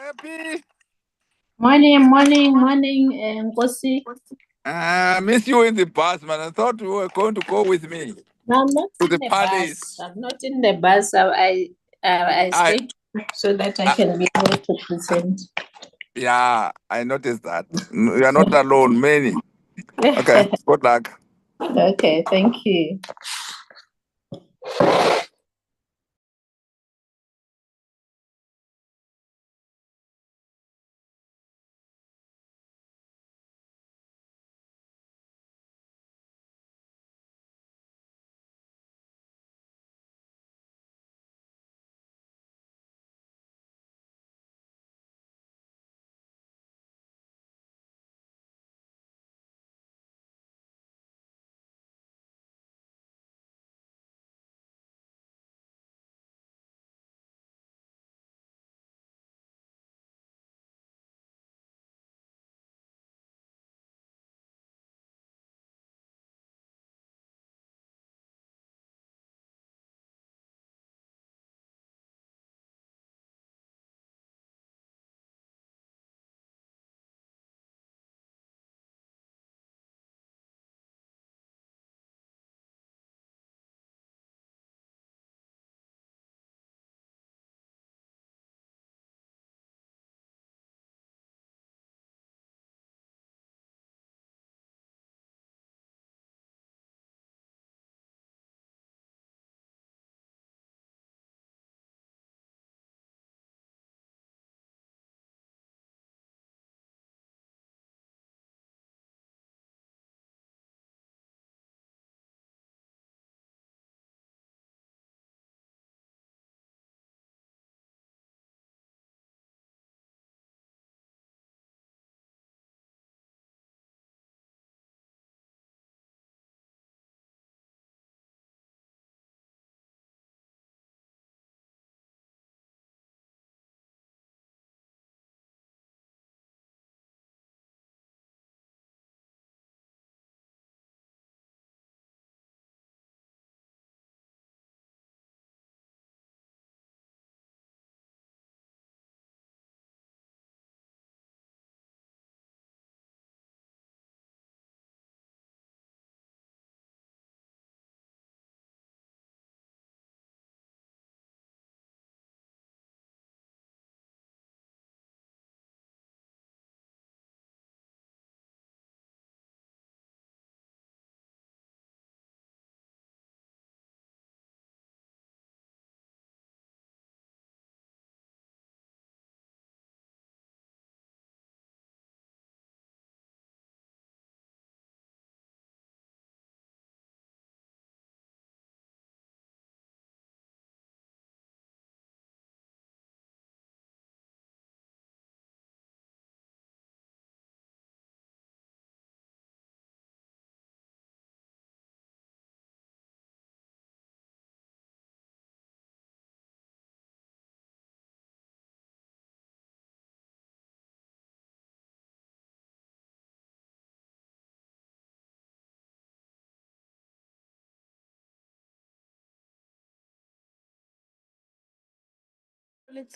Happy. Morning, Nkosi. Miss you in the bus, man. I thought you were going to go with me No, I'm not to in the the palace. bus. I'm not in the bus. I stayed so that I can be able to present. Yeah, I noticed that. You are not alone, many. Okay, good luck. Okay, thank you.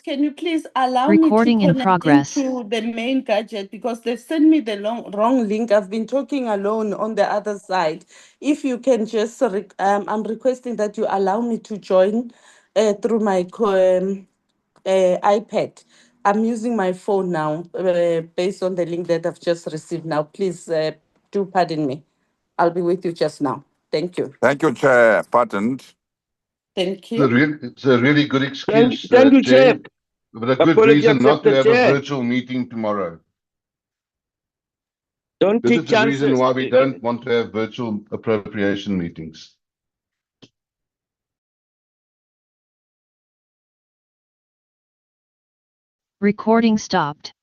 Can you please allow Recording me to in connect progress. into the main gadget because they've sent me the wrong link. I've been talking alone on the other side. If you can just, I'm requesting that you allow me to join through my iPad. I'm using my phone now based on the link that I've just received now. Please do pardon me. I'll be with you just now. Thank you. Thank you, Chair. Pardoned. Thank It's a, you. it's a really good excuse, Thank you, Chair. but a good Apology reason not to accepted, have a Chair. virtual meeting tomorrow. Don't This take is the reason chances. why we don't want to have virtual appropriation meetings. Recording stopped.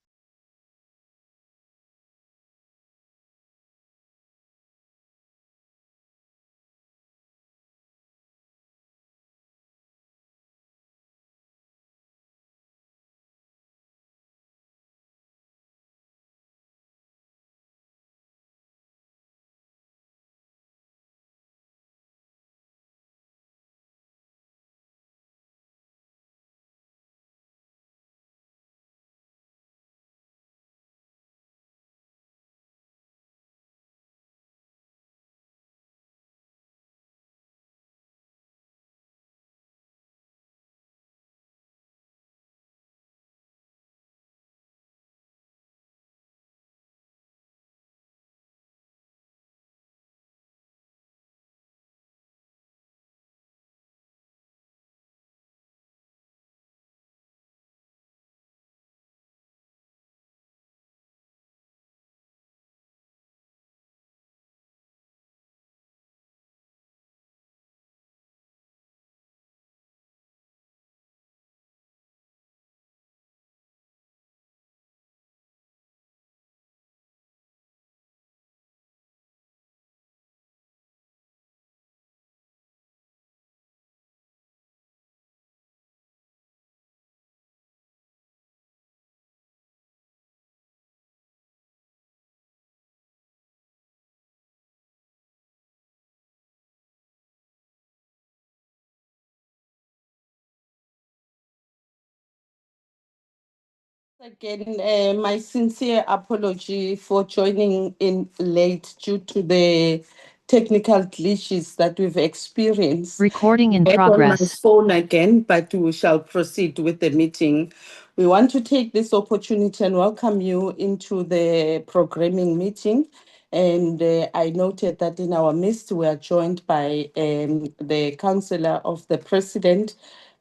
Again, my sincere apology for joining in late due to the technical glitches that we've experienced. Recording in Back on my progress. phone again, but we shall proceed with the meeting. We want to take this opportunity and welcome you into the programming meeting. And I noted that in our midst, we are joined by the Counselor of the President,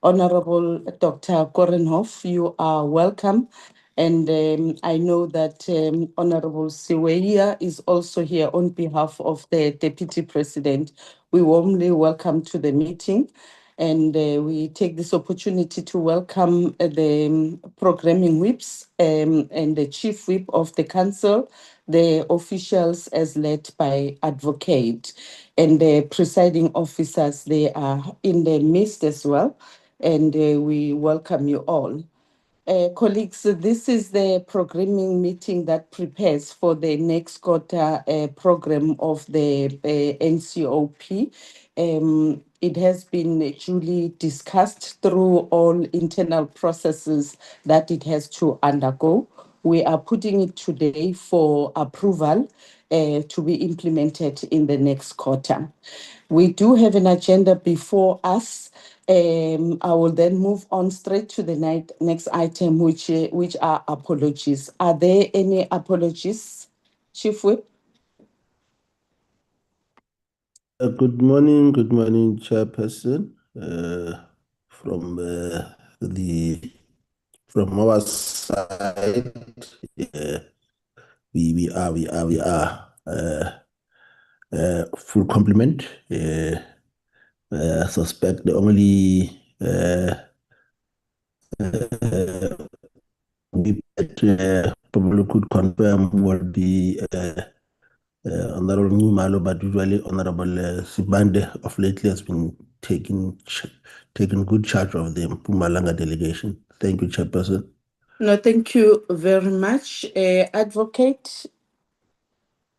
Honorable Dr. Korenhoff. You are welcome. And I know that Honorable Siweya is also here on behalf of the Deputy President. We warmly welcome to the meeting. And we take this opportunity to welcome the programming whips and the chief whip of the council, the officials as led by advocate, and the presiding officers. They are in the midst as well. And we welcome you all. Colleagues, this is the programming meeting that prepares for the next quarter program of the NCOP. It has been duly discussed through all internal processes that it has to undergo. We are putting it today for approval to be implemented in the next quarter. We do have an agenda before us. I will then move on straight to the next item, which are apologies. Are there any apologies, Chief Whip? Good morning, Chairperson. From our side, we are full complement. Suspect the only we probably could confirm would be Honorable Nimalo, but usually Honorable Sibande of lately has been taking good charge of the Mpumalanga delegation. Thank you, Chairperson. No, thank you very much. Advocate,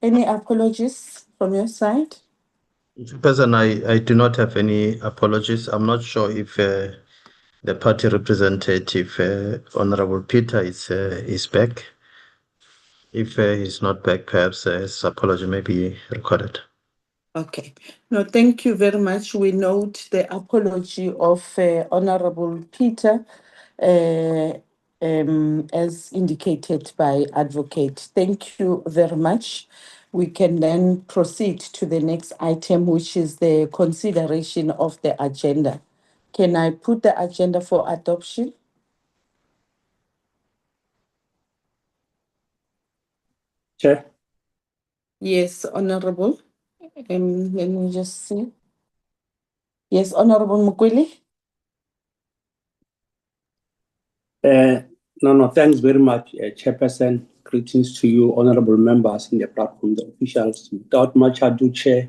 any apologies from your side? Person, I do not have any apologies. I'm not sure if the party representative, Honorable Peter, is back. If he's not back, perhaps his apology may be recorded. Okay. No, thank you very much. We note the apology of Honorable Peter, as indicated by Advocate. Thank you very much. We can then proceed to the next item, which is the consideration of the agenda. Can I put the agenda for adoption? Chair. Yes, Honorable. Let me just see. Yes, Honorable Mukweli. No, thanks very much, Chairperson. Greetings to you, honorable members in the platform, the officials. Without much ado, Chair,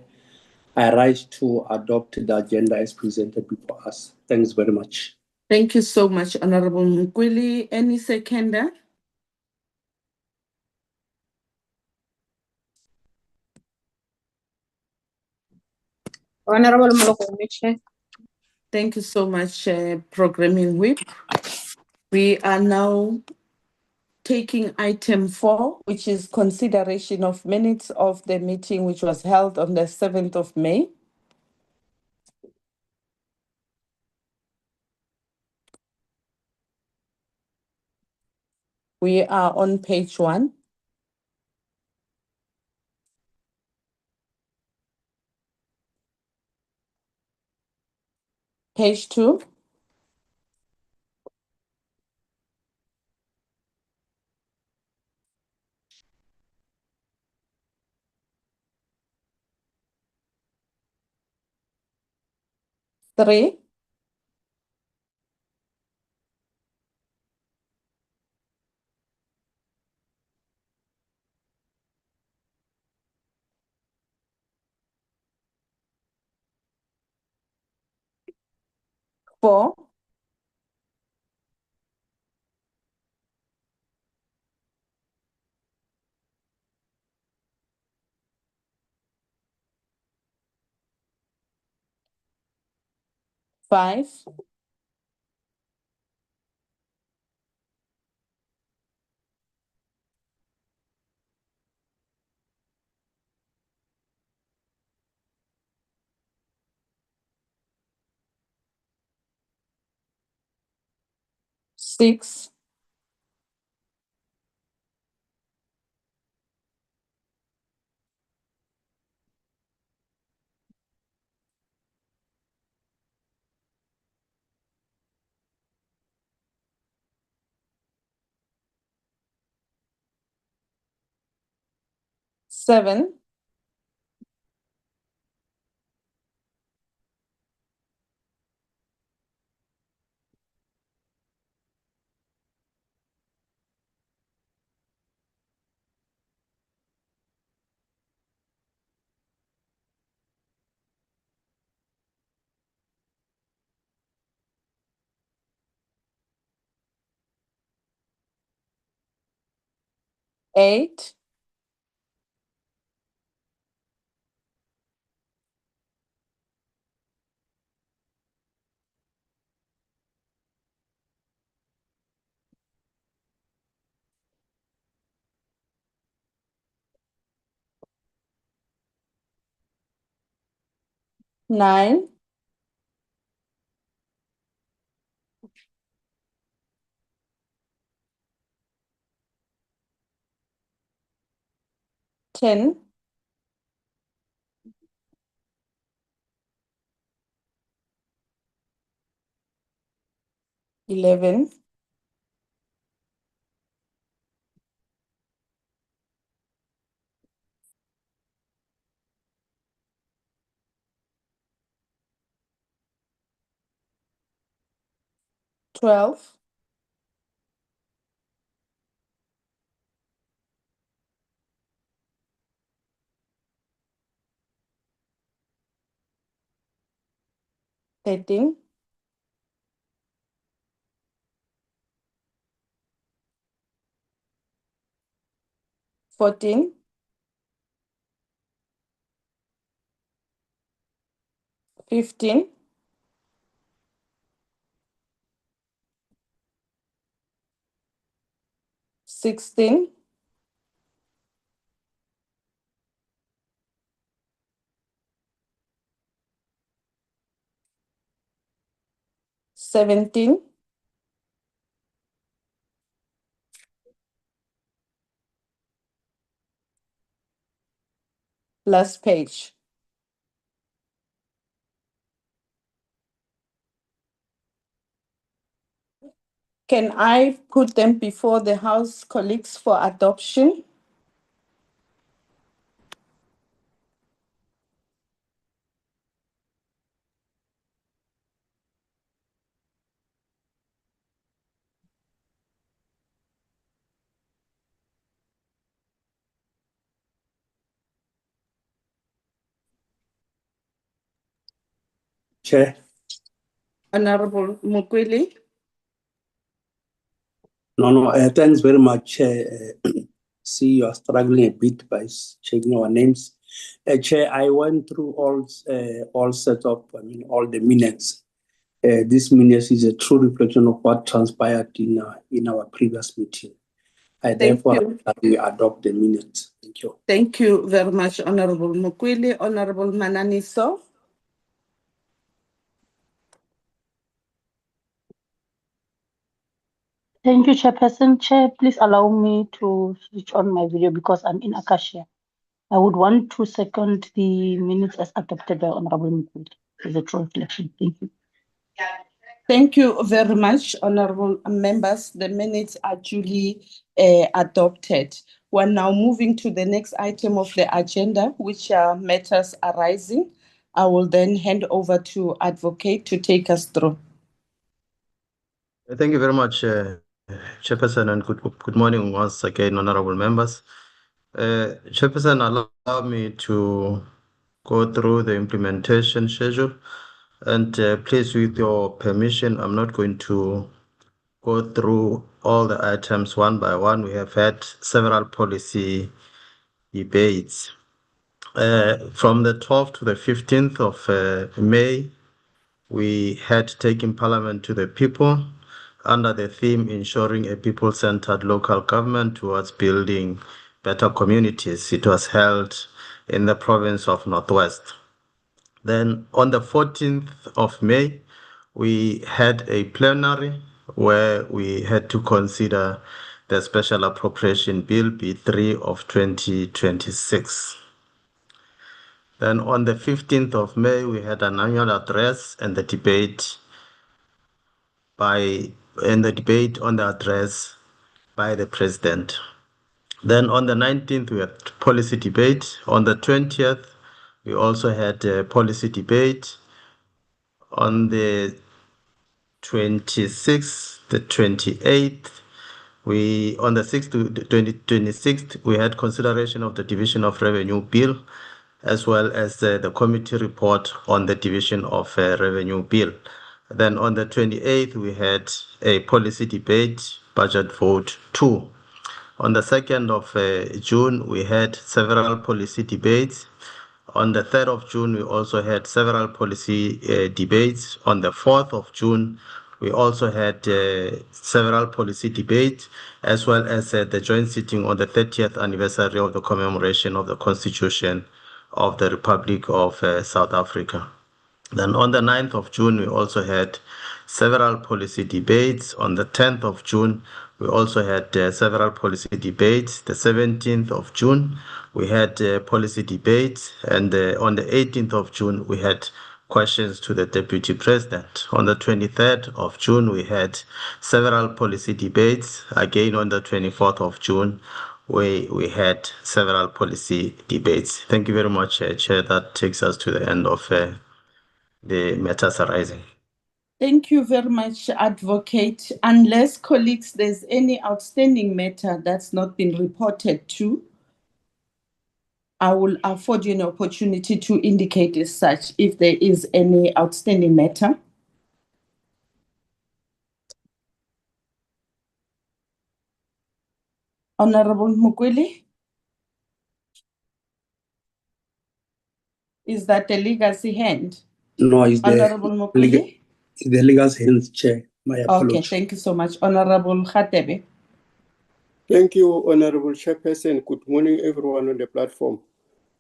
I rise to adopt the agenda as presented before us. Thanks very much. Thank you so much, Honorable Mukweli. Any seconder? Honorable Moloko, Chair. Thank you so much, Programming Whip. We are now taking item 4, which is consideration of minutes of the meeting which was held on the 7th of May. We are on page 1. Page 2. Three. Four. Five. 6, 7, 8, 9, 10, 11, 12, 13, 14, 15, 16, 17, last page. Can I put them before the House colleagues for adoption? Chair. Honorable Mukwili. No, thanks very much, Chair. See, you are struggling a bit by checking our names. Chair, I went through all set of, all the minutes. This minutes is a true reflection of what transpired in our previous meeting. I therefore you. that we adopt the minutes. Thank you. Thank you very much, Honorable Mukwili. Honorable Mananiso. Thank you, Chairperson. Chair, please allow me to switch on my video because I'm in Acacia. I would want to second the minutes as adopted by Honorable Mukwili. It's a true reflection. Thank you. Thank you very much, honorable members. The minutes are duly adopted. We're now moving to the next item of the agenda, which are matters arising. I will then hand over to Advocate to take us through. Thank you very much, Chairperson, and good morning once again, honorable members. Chairperson, allow me to go through the implementation schedule. And please, with your permission, I'm not going to go through all the items one by one. We have had several policy debates. From the 12th to the 15th of May, we had taken Parliament to the people under the theme ensuring a people-centered local government towards building better communities. It was held in the province of Northwest. Then on the 14th of May, we had a plenary where we had to consider the Special Appropriation Bill B3 of 2026. Then on the 15th of May, we had an annual address and the debate on the address by the President. Then on the 19th, we had policy debate. On the 20th, we also had a policy debate. On the 26th, the 28th, on the 6th to the 26th, we had consideration of the Division of Revenue Bill, as well as the committee report on the Division of Revenue Bill. Then on the 28th, we had a policy debate, budget vote 2. On the 2nd of June, we had several policy debates. On the 3rd of June, we also had several policy debates. On the 4th of June, we also had several policy debates, as well as the joint sitting on the 30th anniversary of the commemoration of the Constitution of the Republic of South Africa. Then on the 9th of June, we also had several policy debates. On the 10th of June, we also had several policy debates. The 17th of June, we had policy debates. And on the 18th of June, we had questions to the Deputy President. On the 23rd of June, we had several policy debates. Again, on the 24th of June, we had several policy debates. Thank you very much, Chair. That takes us to the end of the matters arising. Thank you very much, Advocate. Unless, colleagues, there's any outstanding matter that's not been reported to, I will afford you an opportunity to indicate as such if there is any outstanding matter. Honorable Mukweli? Is that a legacy hand? No, it's Honorable Mukweli? the legal hands, Chair. My apology. Okay, thank you so much. Honorable Khatebe. Thank you, Honorable Chairperson. Good morning, everyone on the platform.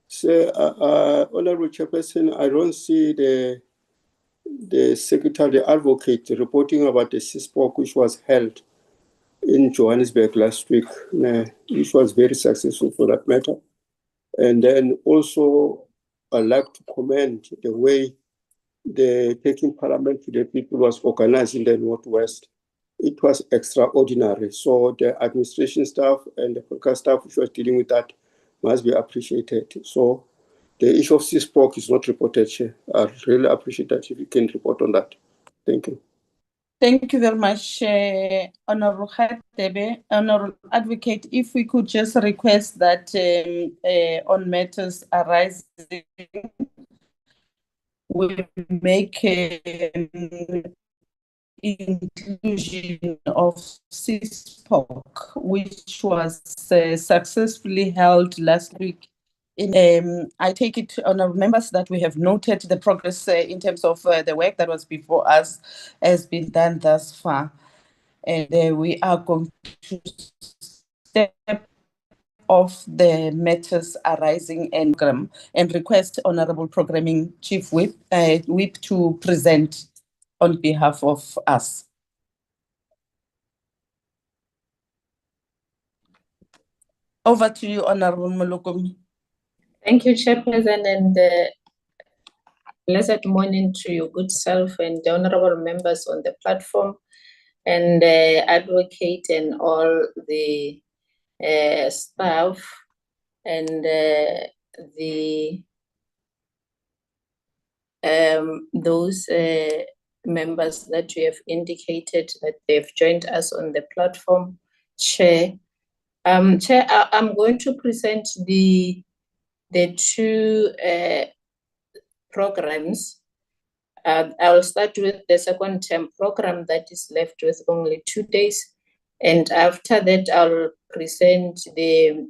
So, Honorable Chairperson, I don't see the Secretary, the Advocate, reporting about the CISPOC which was held in Johannesburg last week, which was very successful for that matter. And then also, I'd like to commend the way the Taking Parliament to the People was organized in the Northwest. It was extraordinary. So the administration staff and the political staff which was dealing with that must be appreciated. So the issue of CISPOC is not reported, Chair. I really appreciate that if you can report on that. Thank you. Thank you very much, Honorable Khatebe. Honorable Advocate, if we could just request that on matters arising, we make inclusion of CISPOC, which was successfully held last week. I take it, honorable members, that we have noted the progress in terms of the work that was before us has been done thus far. And we are going to step off the matters arising and request Honorable Programming Chief Whip to present on behalf of us. Over to you, Honorable Molokome. Thank you, Chairperson, and blessed morning to your good self and the honorable members on the platform, and Advocate and all the staff and those members that you have indicated that they've joined us on the platform. Chair, Chair, I'm going to present the two programs. I will start with the second term program that is left with only 2 days. And after that, I'll present the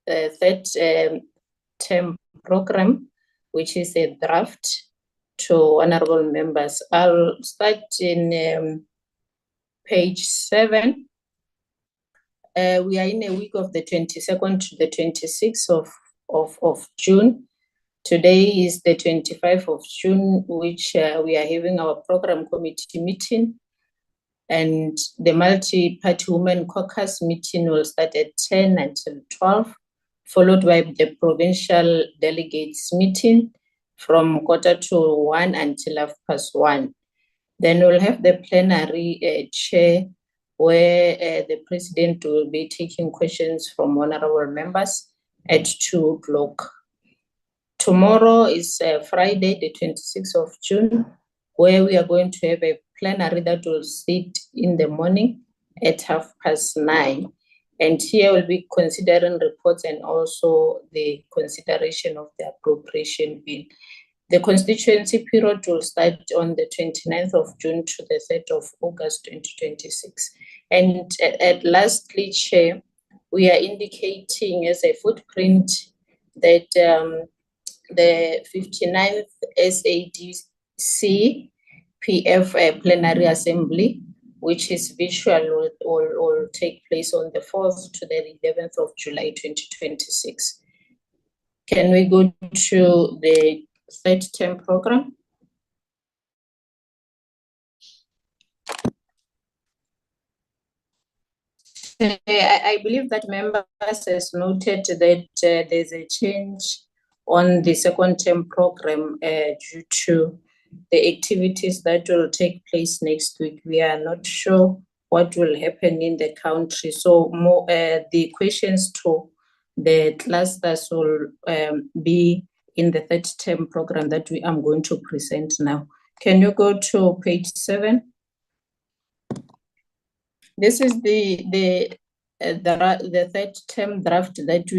third term program, which is a draft to honorable members. I'll start in page 7. We are in a week of the 22nd to the 26th of June. Today is the 25th of June, which we are having our program committee meeting. And the multi-party women caucus meeting will start at 10 until 12, followed by the provincial delegates meeting from 1:45 until 1:30. Then we'll have the plenary chair, where the president will be taking questions from honorable members at 2:00. Tomorrow is Friday, the 26th of June, where we are going to have a plenary that will sit in the morning at 9:30. And here we'll be considering reports and also the consideration of the appropriation bill. The constituency period will start on the 29th of June to the 3rd of August 2026. And lastly, Chair, we are indicating as a footprint that the 59th SADC PF Plenary Assembly, which is virtual, will take place on the 4th to the 11th of July 2026. Can we go to the third term program? I believe that members has noted that there's a change on the second term program due to the activities that will take place next week. We are not sure what will happen in the country. So more the questions to the clusters will be in the third term program that I'm going to present now. Can you go to page 7? This is the third term draft that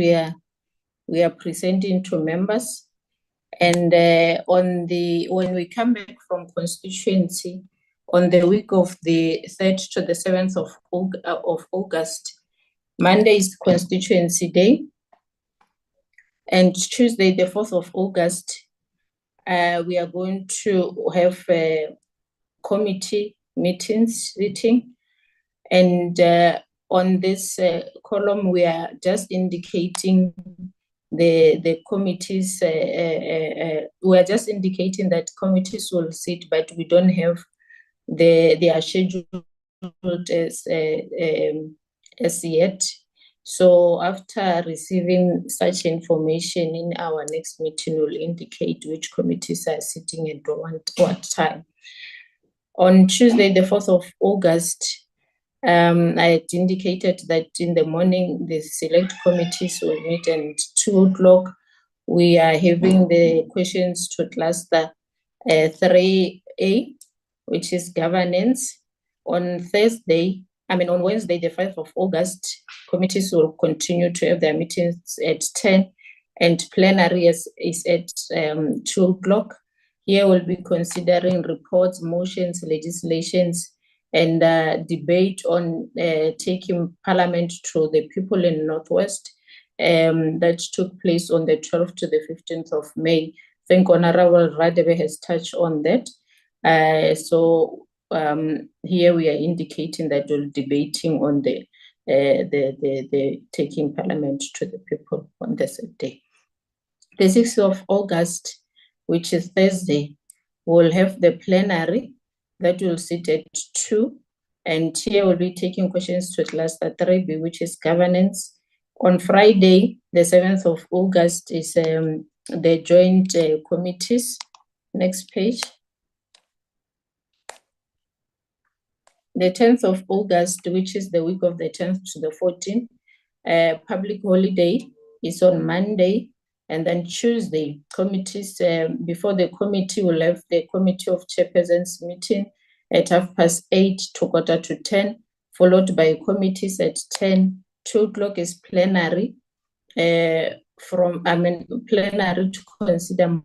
we are presenting to members. And when we come back from constituency on the week of the 3rd to the 7th of August, Monday is constituency day, and Tuesday, the 4th of August, we are going to have committee meetings sitting. And on this column, we are just indicating the committees. We are just indicating that committees will sit, but we don't have they are scheduled as yet. So after receiving such information in our next meeting, we'll indicate which committees are sitting at what time. On Tuesday, the 4th of August, I had indicated that in the morning, the select committees will meet, and 2:00, we are having the questions to cluster 3A, which is governance. On Wednesday, the 5th of August, committees will continue to have their meetings at 10, and plenary is at 2:00. Here we'll be considering reports, motions, legislations, and debate on taking parliament to the people in Northwest that took place on the 12th to the 15th of May. I think Honorable Radebe has touched on that. Here we are indicating that we're debating on the taking parliament to the people on the same day. The 6th of August, which is Thursday, we'll have the plenary that will sit at 2, and here we'll be taking questions to cluster 3B, which is governance. On Friday, the 7th of August, is the joint committees. Next page. The 10th of August, which is the week of the 10th to the 14th, public holiday is on Monday. And then Tuesday, committees, before the committee, will have the committee of chairpersons meeting at 8:30 to 9:45, followed by committees at 10. 2:00 is plenary, plenary to consider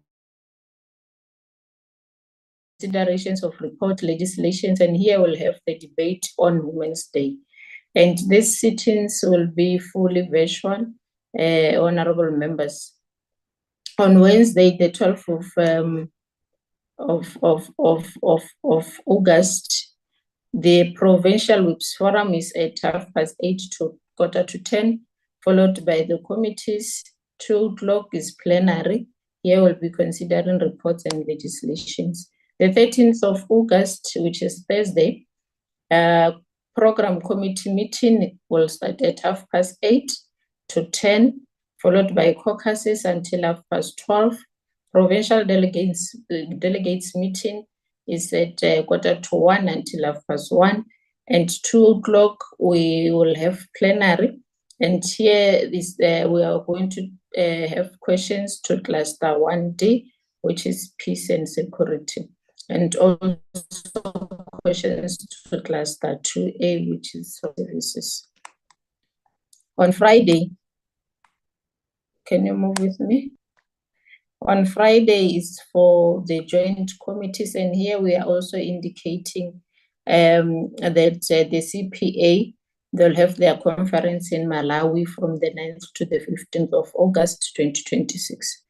considerations of report, legislations, and here we'll have the debate on Women's Day. And these sittings will be fully virtual, honorable members. On Wednesday, the 12th of August, the Provincial Whips Forum is at 8:30 to 9:45, followed by the committees. 2:00 is plenary. Here we'll be considering reports and legislations. The 13th of August, which is Thursday, Program committee meeting will start at 8:30 to 10, followed by caucuses until 12:30. Provincial delegates meeting is at 1:45 until 1:30, and 2:00 we will have plenary. And here we are going to have questions to cluster 1D, which is peace and security, and also questions to cluster 2A, which is services. On Friday, can you move with me? On Friday is for the joint committees, and here we are also indicating that the CPA, they'll have their conference in Malawi from the 9th to the 15th of August 2026.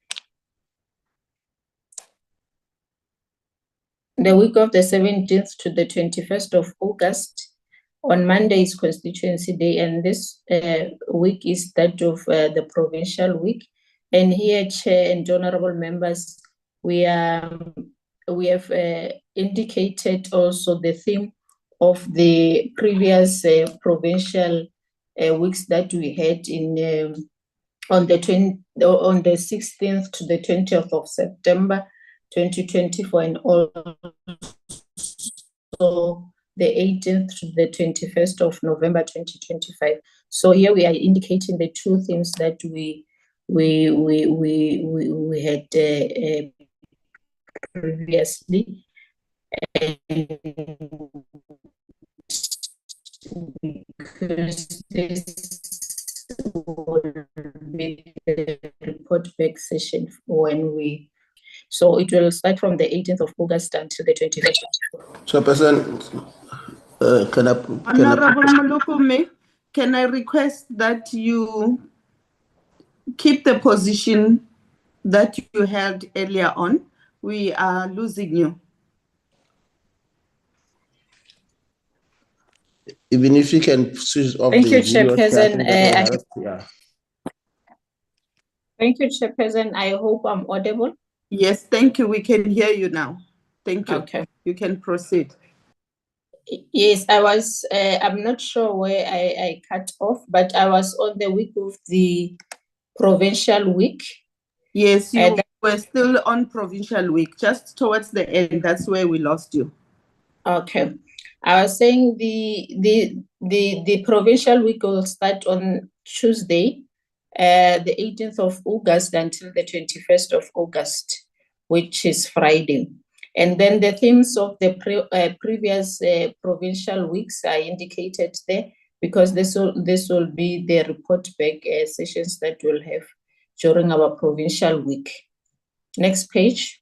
The week of the 17th to the 21st of August, on Monday is Constituency Day, and this week is that of the Provincial Week. And here, Chair and honorable members, we have indicated also the theme of the previous provincial weeks that we had in on the 16th to the 20th of September 2024, and also the 18th to the 21st of November 2025. So here we are indicating the two themes that we had previously, because this will be the report back session when so it will start from the 18th of August until the 21st. Chairperson, Honorable Mulukume, can I request that you keep the position that you held earlier on? We are losing you. even if you can switch off Thank the you, video, Chairperson. yeah. Thank you, Chairperson. I hope I'm audible. Yes, thank you. We can hear you now. Thank you. Okay. You can proceed. Yes, I was, I'm not sure where I cut off, but I was on the week of the Provincial Week. Yes, you were still on Provincial Week, just towards the end. That's where we lost you. Okay. I was saying the Provincial Week will start on Tuesday, the 18th of August until the 21st of August, which is Friday. And then the themes of the previous provincial weeks are indicated there, because this will be the report back sessions that we'll have during our provincial week. Next page.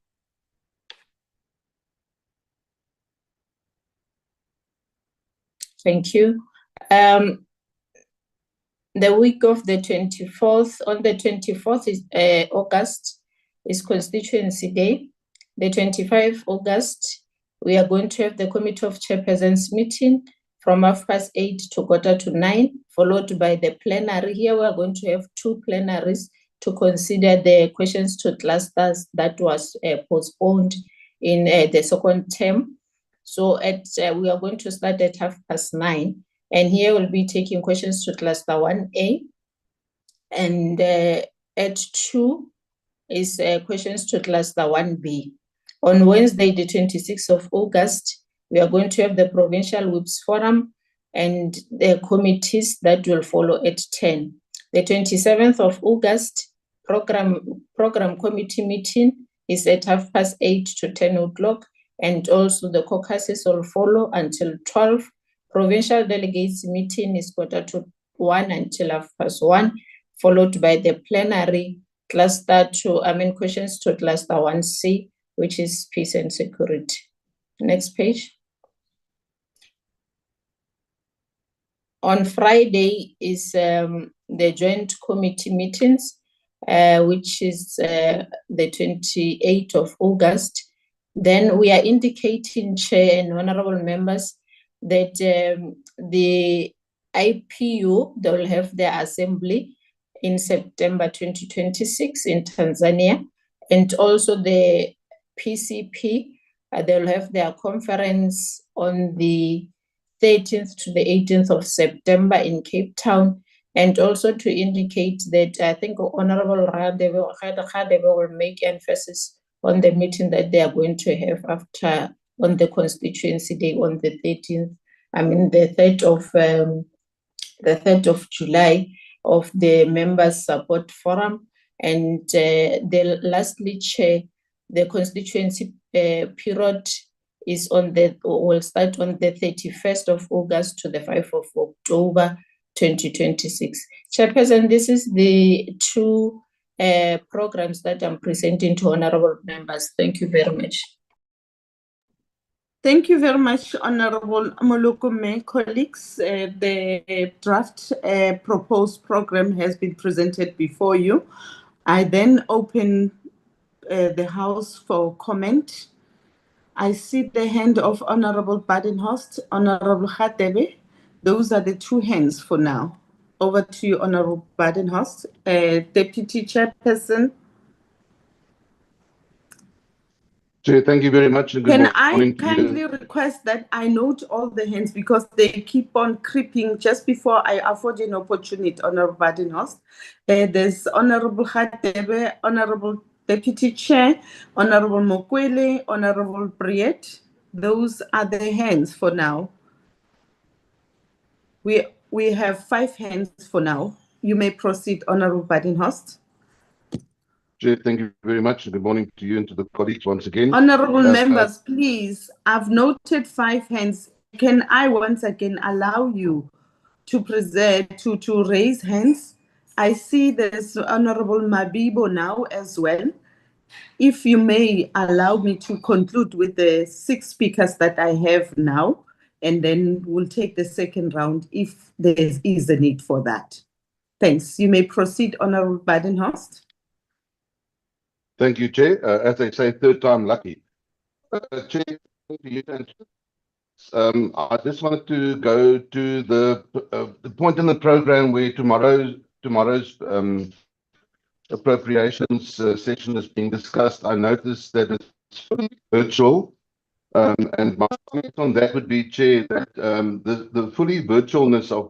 Thank you. The week of the 24th, on the 24th is August is Constituency Day. The 25th August, we are going to have the Committee of Chairpersons meeting from 8:30 to 9:15, followed by the plenary. Here we are going to have two plenaries to consider the questions to clusters that was postponed in the second term. So we are going to start at 9:30, and here we'll be taking questions to cluster 1A, and at 2 is questions to cluster 1B. On Wednesday, the 26th of August, we are going to have the Provincial Whips Forum and the committees that will follow at 10. The 27th of August, program committee meeting is at 8:30 to 10 o'clock, and also the caucuses will follow until 12. Provincial delegates meeting is 1:45 until 1:30, followed by the plenary questions to cluster 1C, which is peace and security. Next page. On Friday is the joint committee meetings, which is the 28th of August. Then we are indicating, Chair and honorable members, that the IPU, they will have their assembly in September 2026 in Tanzania, and also the PCP, they'll have their conference on the 13th to the 18th of September in Cape Town, and also to indicate that I think Honorable Radebe will make emphasis on the meeting that they are going to have after on the constituency day on the 13th. I mean the 3rd of July of the Members Support Forum. And lastly, Chair, the constituency period is will start on the 31st of August to the 5th of October 2026. Chairperson, this is the two programs that I'm presenting to honorable members. Thank you very much. Thank you very much, Honorable Molukume. Colleagues, the draft proposed program has been presented before you. I then open the House for comment. I see the hand of Honorable Badenhorst, Honorable Radebe. Those are the two hands for now. Over to you, Honorable Badenhorst. Deputy Chairperson. Chair, thank you very much. And good Can I morning to you. kindly request that I note all the hands because they keep on creeping just before I afford an opportunity, Honorable Badenhorst. There's Honorable Radebe, Honorable Deputy Chair, Honorable Mokwele, Honorable Briet. Those are the hands for now. We have 5 hands for now. You may proceed, Honorable Badenhorst. Chair, thank you very much. Good morning to you and to the colleagues once again. Honorable members, please, I've noted 5 hands. Can I once again allow you to to raise hands? I see there's Honorable Mabibo now as well. If you may allow me to conclude with the 6 speakers that I have now, and then we'll take the second round if there is a need for that. Thanks. You may proceed, Honorable Badenhorst. Thank you, Chair. As they say, third time lucky. Chair, I just wanted to go to the point in the program where tomorrow's appropriations session is being discussed. I noticed that it's fully virtual, and my comment on that would be, Chair, that the fully virtualness of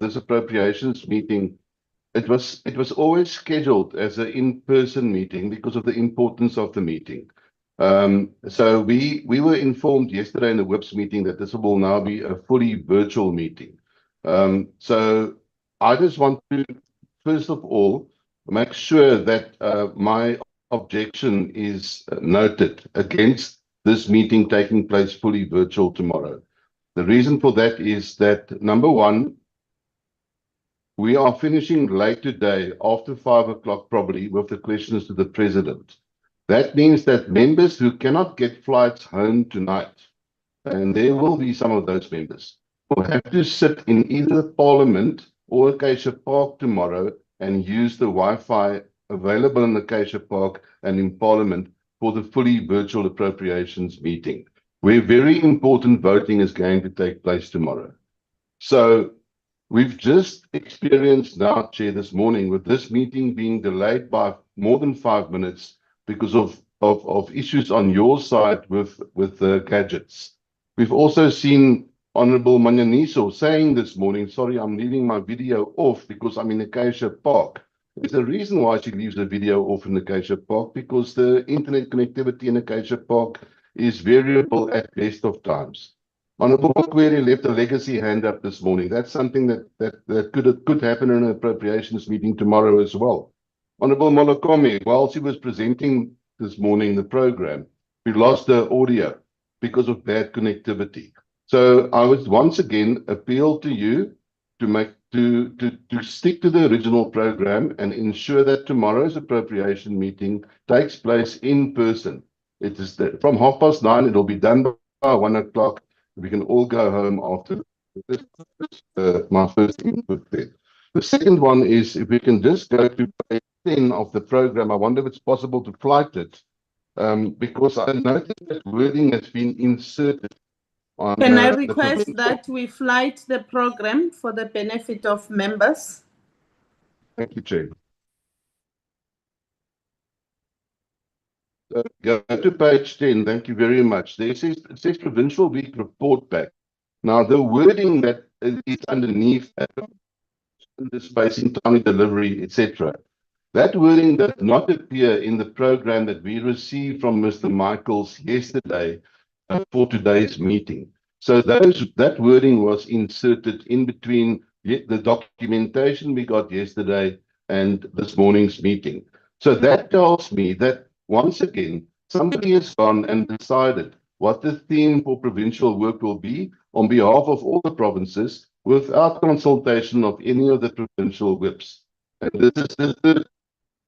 this appropriations meeting. It was always scheduled as an in-person meeting because of the importance of the meeting. So we were informed yesterday in the WIPS meeting that this will now be a fully virtual meeting. So I just want to, first of all, make sure that my objection is noted against this meeting taking place fully virtual tomorrow. The reason for that is that, number one, we are finishing late today, after 5 o'clock probably, with the questions to the President. That means that members who cannot get flights home tonight, and there will be some of those members, will have to sit in either Parliament or Acacia Park tomorrow and use the Wi-Fi available in Acacia Park and in Parliament for the fully virtual appropriations meeting, where very important voting is going to take place tomorrow. So we've just experienced now, Chair, this morning with this meeting being delayed by more than 5 minutes because of issues on your side with the gadgets. We've also seen Honorable Manyaniso saying this morning, sorry, I'm leaving my video off because I'm in Acacia Park. There's a reason why she leaves the video off in Acacia Park, because the internet connectivity in Acacia Park is variable at best of times. Honorable Mokwele left a legacy hand up this morning. That's something that could happen in an appropriations meeting tomorrow as well. Honorable Molokome, while she was presenting this morning the program, we lost the audio because of bad connectivity. So I would once again appeal to you to stick to the original program and ensure that tomorrow's appropriation meeting takes place in person. It is from 9:30. It'll be done by 1 o'clock. We can all go home after this, my first input there. The second one is if we can just go to page 10 of the program. I wonder if it's possible to flight it, because I noticed that wording has been inserted. Can I request that we flight the program for the benefit of members? Thank you, Chair. Go to page 10. Thank you very much. It says Provincial Week report back. Now, the wording that is underneath this spacing, timely delivery, etc., that wording does not appear in the program that we received from Mr. Michaels yesterday for today's meeting. So that wording was inserted in between the documentation we got yesterday and this morning's meeting. So that tells me that, once again, somebody has gone and decided what the theme for provincial work will be on behalf of all the provinces without consultation of any of the provincial whips. And this is the third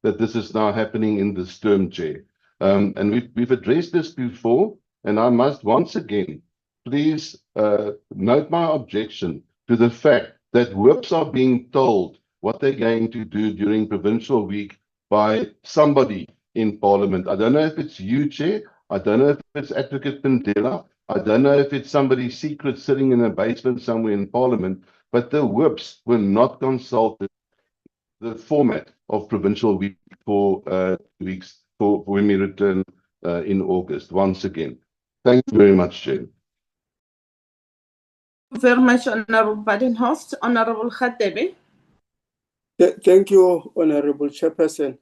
that this is now happening in this term, Chair. And we've addressed this before, and I must once again please note my objection to the fact that whips are being told what they're going to do during provincial week by somebody in Parliament. I don't know if it's you, Chair. I don't know if it's Advocate Pendela. I don't know if it's somebody secret sitting in a basement somewhere in Parliament, but the whips were not consulted. The format of provincial week for weeks for when we return in August. Once again, thank you very much, Chair. Very much, Honorable Badenhorst. Honorable Khatebe. Thank you, Honorable Chairperson.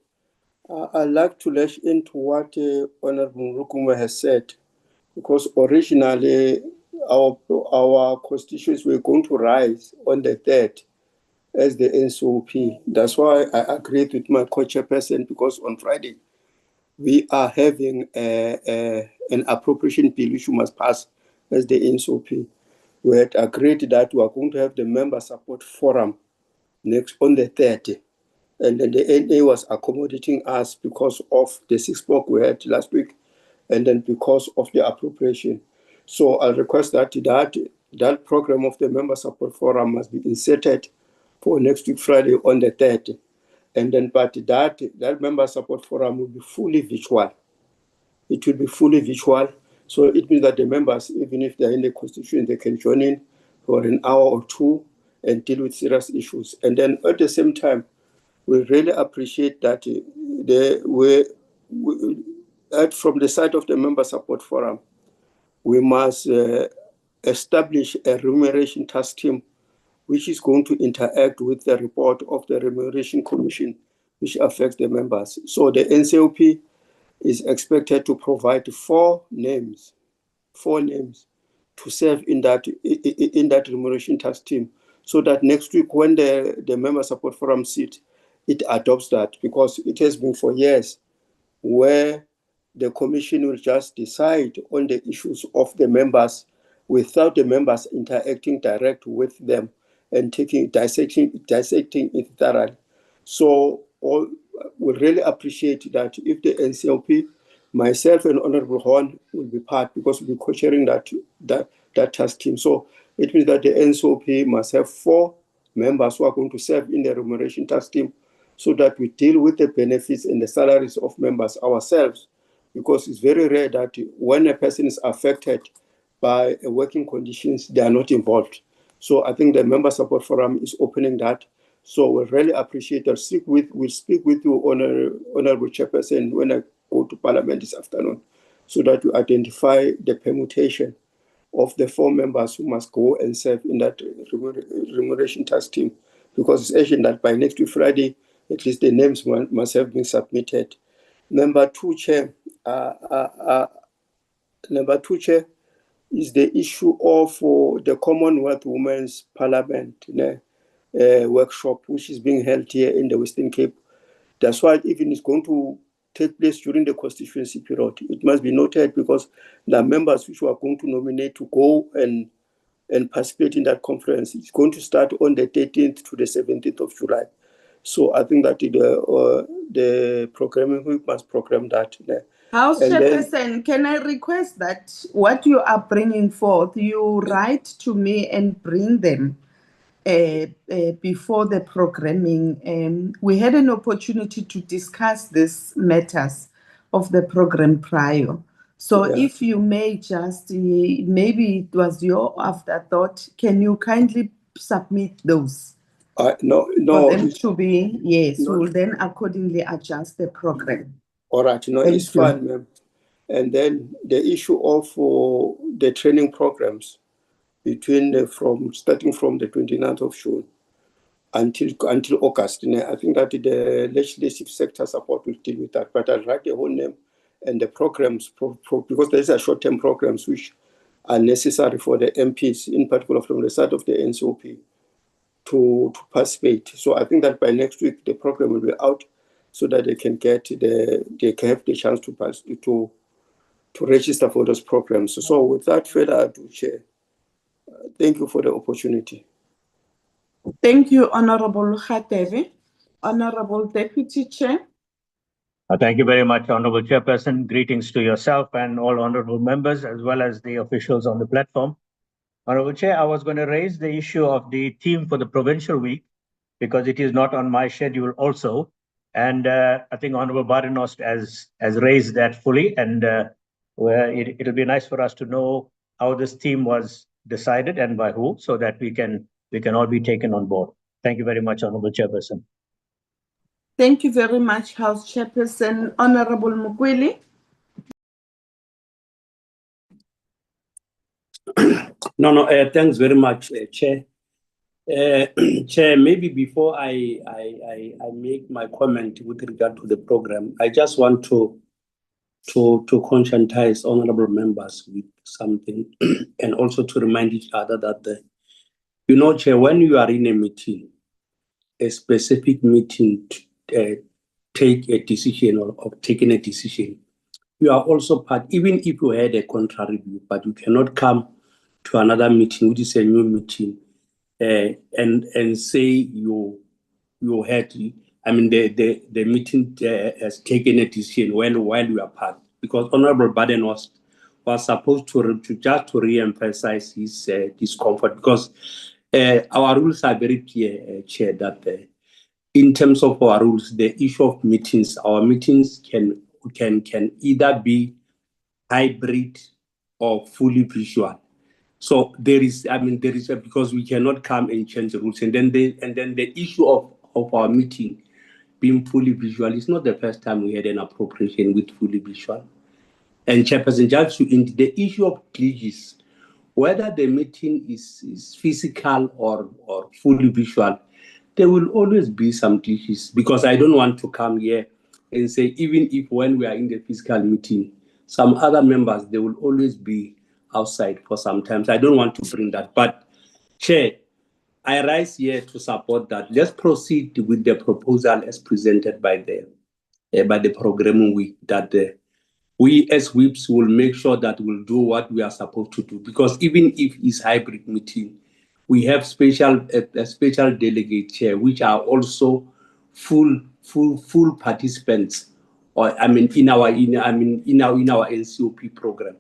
I'd like to lash into what Honorable Rukumo has said, because originally our constituents were going to rise on the 3rd as the NCOP. That's why I agreed with my co-chairperson, because on Friday we are having an appropriation bill which must pass as the NCOP. We had agreed that we are going to have the member support forum next on the 3rd. And then the NA was accommodating us because of the 6-pack we had last week, and then because of the appropriation. So I'll request that that program of the member support forum must be inserted for next week, Friday, on the 3rd. And then, but that member support forum will be fully virtual. It will be fully virtual. So it means that the members, even if they're in the constitution, they can join in for an hour or two and deal with serious issues. And then at the same time, we really appreciate that from the side of the member support forum, we must establish a remuneration task team which is going to interact with the report of the Remuneration Commission, which affects the members. So the NCOP is expected to provide 4 names to serve in that remuneration task team, so that next week when the member support forum sit, it adopts that, because it has been for years where the commission will just decide on the issues of the members without the members interacting direct with them and dissecting it thoroughly. So we really appreciate that if the NCOP, myself and Honorable Horn will be part, because we'll be co-chairing that task team. So it means that the NCOP must have 4 members who are going to serve in the remuneration task team, so that we deal with the benefits and the salaries of members ourselves, because it's very rare that when a person is affected by working conditions, they are not involved. So I think the member support forum is opening that. So we really appreciate that. We'll speak with you, Honorable Chairperson, when I go to Parliament this afternoon, so that we identify the permutation of the 4 members who must go and serve in that remuneration task team, because it's urgent that by next week Friday, at least the names must have been submitted. Number 2, Chair. Number 2, Chair, is the issue of the Commonwealth Women's Parliament workshop, which is being held here in the Western Cape. That's why even it's going to take place during the constituency period. It must be noted, because the members which we are going to nominate to go and participate in that conference, it's going to start on the 13th to the 17th of July. So I think that the programming, we must program that. House Chairperson, can I request that what you are bringing forth, you write to me and bring them before the programming? We had an opportunity to discuss these matters of the program prior. So if you may just, maybe it was your afterthought, can you kindly submit those? No. For them to be, yes, no. We'll then accordingly adjust the program. All right, it's fine, ma'am. And then the issue of the training programs, between starting from the 29th of June until August. And I think that the legislative sector support will deal with that. But I'll write the whole name and the programs, because there's a short-term programs which are necessary for the MPs, in particular from the side of the NCOP, to participate. So I think that by next week the program will be out, so that they can have the chance to register for those programs. So without further ado, Chair, thank you for the opportunity. Thank you, Honorable Khatebe. Honorable Deputy Chair. Thank you very much, Honorable Chairperson. Greetings to yourself and all honorable members, as well as the officials on the platform. Honorable Chair, I was going to raise the issue of the theme for the Provincial Week, because it is not on my schedule also. And I think Honorable Badenhorst has raised that fully, and it'll be nice for us to know how this theme was decided and by who, so that we can all be taken on board. Thank you very much, Honorable Chairperson. Thank you very much, House Chairperson. Honorable Mukwili. No, thanks very much, Chair. Chair, maybe before I make my comment with regard to the program, I just want to conscientize honorable members with something, and also to remind each other that, Chair, when you are in a meeting, a specific meeting, take a decision or taking a decision, you are also part, even if you had a contrary view, but you cannot come to another meeting, which is a new meeting, and say you had, the meeting has taken a decision while you are part, because Honorable Badenhorst was supposed to just to re-emphasize his discomfort, because our rules are very clear, Chair, that in terms of our rules, the issue of meetings, our meetings can either be hybrid or fully visual. So there is because we cannot come and change the rules, and then the issue of our meeting being fully visual is not the first time we had an appropriation with fully visual. And Chairperson, just the issue of glitches, whether the meeting is physical or fully visual, there will always be some glitches, because I don't want to come here and say, even if when we are in the physical meeting, some other members, they will always be outside for some time. I don't want to bring that. But Chair, I rise here to support that. Let's proceed with the proposal as presented by the programming week, that we as whips will make sure that we'll do what we are supposed to do. Because even if it's hybrid meeting, we have a special delegate chair, which are also full participants, or in our NCOP program.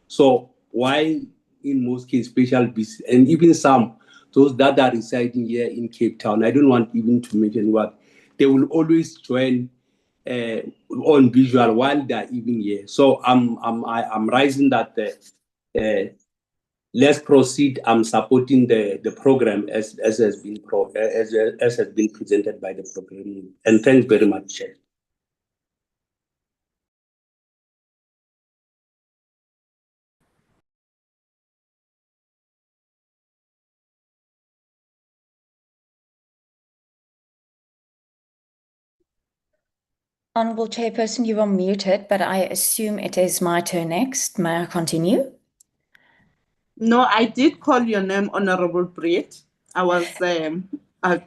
So why in most cases special business, and even some those that are residing here in Cape Town, I don't want even to mention what, they will always join on visual while they are even here. So I'm raising that. Let's proceed. I'm supporting the program as has been presented by the program. And thanks very much, Chair. Honorable Chairperson, you are muted, but I assume it is my turn next. May I continue? No, I did call your name, Honorable Brett. I was, I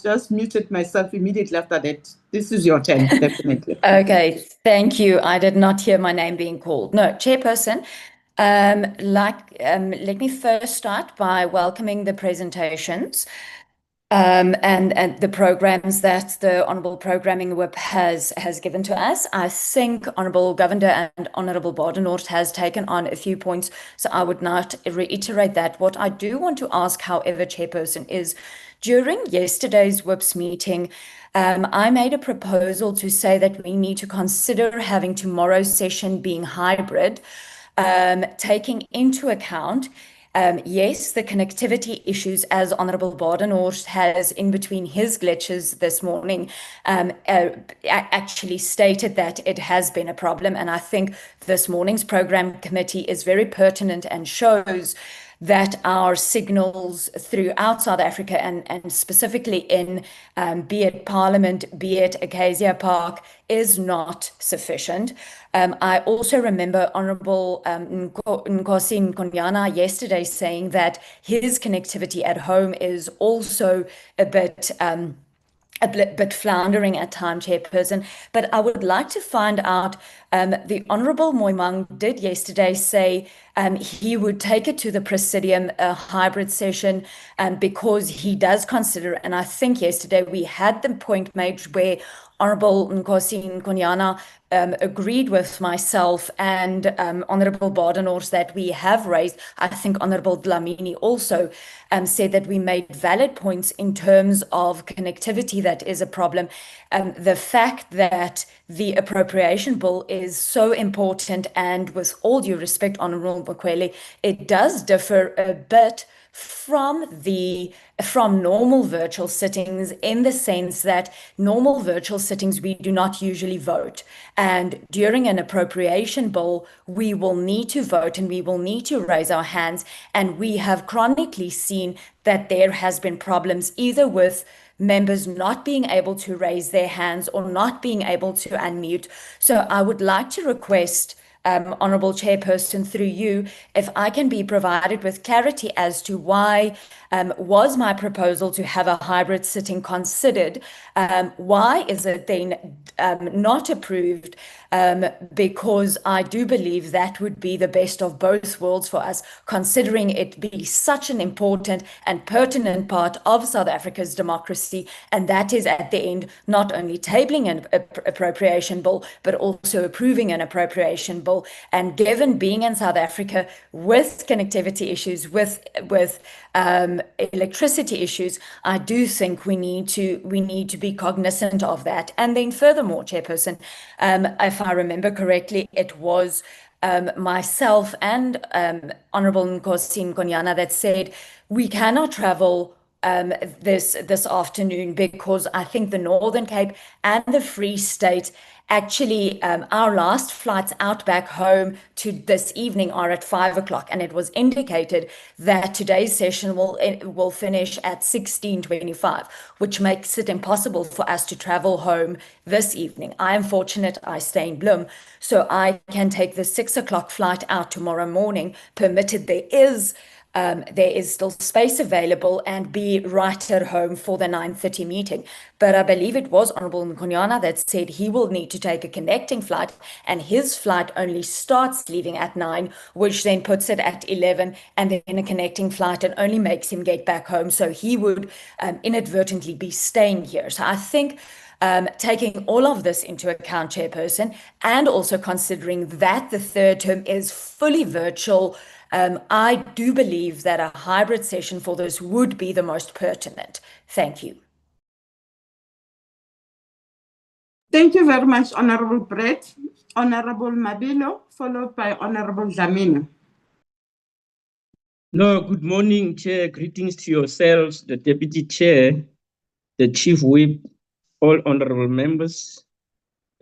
just muted myself immediately after that. This is your turn, definitely. Okay, thank you. I did not hear my name being called. No, Chairperson, let me first start by welcoming the presentations and the programs that the Honourable Programming Whip has given to us. I think Honourable Govender and Honourable Badenhorst has taken on a few points, so I would not reiterate that. What I do want to ask, however, Chairperson, is during yesterday's Whip's meeting, I made a proposal to say that we need to consider having tomorrow's session being hybrid, taking into account yes, the connectivity issues, as Honourable Badenhorst has in between his glitches this morning, actually stated that it has been a problem. And I think this morning's program committee is very pertinent and shows that our signals throughout South Africa and specifically in be it Parliament, be it Acacia Park, is not sufficient. I also remember Honourable Nkosi Nkonyana yesterday saying that his connectivity at home is also a bit floundering at times, Chairperson. But I would like to find out, the Honourable Moimang did yesterday say he would take it to the Presidium, a hybrid session, because he does consider, and I think yesterday we had the point made where Honourable Nkosi Nkonyana agreed with myself and Honourable Badenhorst that we have raised. I think Honourable Dlamini also said that we made valid points in terms of connectivity that is a problem. The fact that the appropriation bill is so important, and with all due respect, Honourable Mokwele, it does differ a bit from normal virtual sittings, in the sense that normal virtual sittings we do not usually vote, and during an appropriation bill we will need to vote and we will need to raise our hands, and we have chronically seen that there has been problems either with members not being able to raise their hands or not being able to unmute. So I would like to request, Honourable Chairperson, through you, if I can be provided with clarity as to why was my proposal to have a hybrid sitting considered? Why is it then not approved? Because I do believe that would be the best of both worlds for us, considering it be such an important and pertinent part of South Africa's democracy, and that is at the end not only tabling an appropriation bill, but also approving an appropriation bill. And given being in South Africa with connectivity issues, with electricity issues, I do think we need to be cognizant of that. And then furthermore, Chairperson, if I remember correctly, it was myself and Honourable Nkosi Nkonyana that said we cannot travel this afternoon, because I think the Northern Cape and the Free State, actually, our last flights out back home to this evening are at 5 o'clock, and it was indicated that today's session will finish at 16:25, which makes it impossible for us to travel home this evening. I am fortunate I stay in Bloem, so I can take the 6 o'clock flight out tomorrow morning, permitted there is still space available, and be right at home for the 9:30 meeting. But I believe it was Honourable Nkonyana that said he will need to take a connecting flight, and his flight only starts leaving at 9, which then puts it at 11, and then a connecting flight, and only makes him get back home. So he would inadvertently be staying here. So I think taking all of this into account, Chairperson, and also considering that the third term is fully virtual, I do believe that a hybrid session for this would be the most pertinent. Thank you. Thank you very much, Honourable Brett. Honourable Mabilo, followed by Honourable Dlamini. No, good morning, Chair. Greetings to yourselves, the Deputy Chair, the Chief Whip, all honourable members,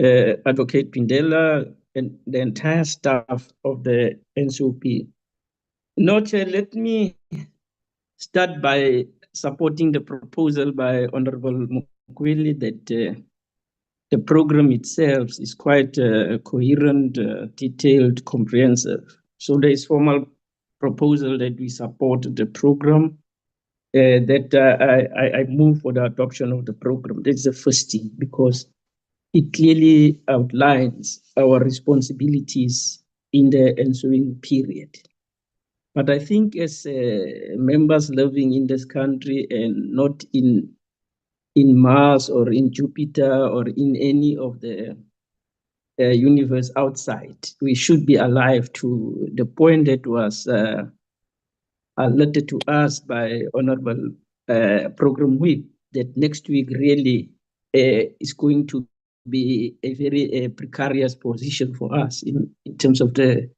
Advocate Pindela, and the entire staff of the NCOP. No, Chair, let me start by supporting the proposal by Honourable Mokwele that the program itself is quite coherent, detailed, comprehensive. So there is formal proposal that we support the program, that I move for the adoption of the program. That's the first thing, because it clearly outlines our responsibilities in the ensuing period. But I think as members living in this country and not in Mars or in Jupiter or in any of the universe outside, we should be alive to the point that was alerted to us by Honourable Program Whip, that next week really is going to be a very precarious position for us in terms of the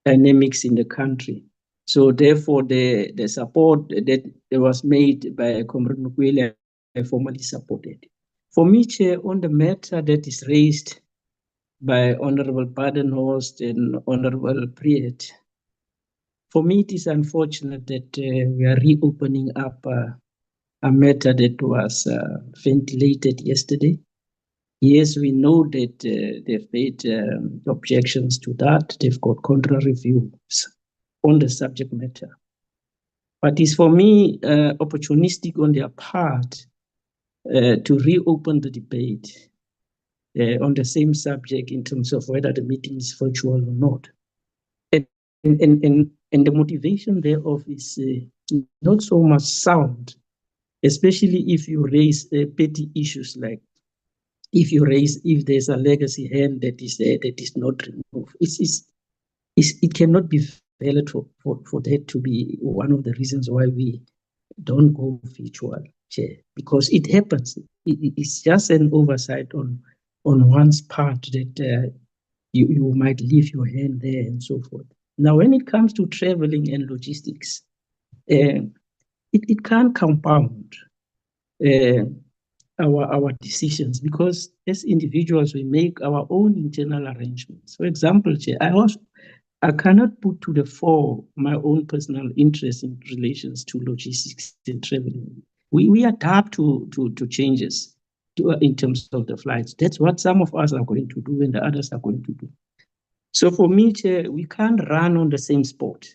dynamics in the country. So therefore, the support that was made by Comrade Mokwele, I formally supported. For me, Chair, on the matter that is raised by Honourable Badenhorst and Honourable Priet, for me, it is unfortunate that we are reopening up a matter that was ventilated yesterday. Yes, we know that they've made objections to that. They've got contrary views on the subject matter. But it's for me opportunistic on their part to reopen the debate on the same subject in terms of whether the meeting is virtual or not. And the motivation thereof is not so much sound, especially if you raise petty issues like if there's a legacy hand that is there that is not removed. It cannot be valid for that to be one of the reasons why we don't go virtual, Chair, because it happens. It's just an oversight on one's part that you might leave your hand there and so forth. Now, when it comes to traveling and logistics, it can't compound our decisions, because as individuals we make our own internal arrangements. For example, Chair, I cannot put to the fore my own personal interest in relations to logistics and traveling. We adapt to changes in terms of the flights. That's what some of us are going to do and the others are going to do. So for me, Chair, we can't run on the same spot.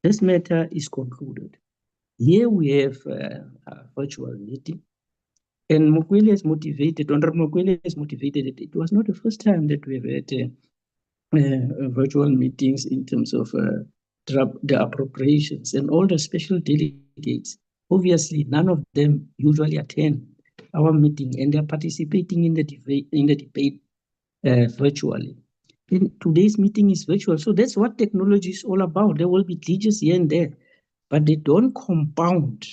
This matter is concluded. Here we have a virtual meeting. And Mokwele is motivated, Honorable Mokwele is motivated. It was not the first time that we've had virtual meetings in terms of the appropriations and all the special delegates. Obviously, none of them usually attend our meeting, and they're participating in the debate virtually. And today's meeting is virtual, so that's what technology is all about. There will be glitches here and there, but they don't compound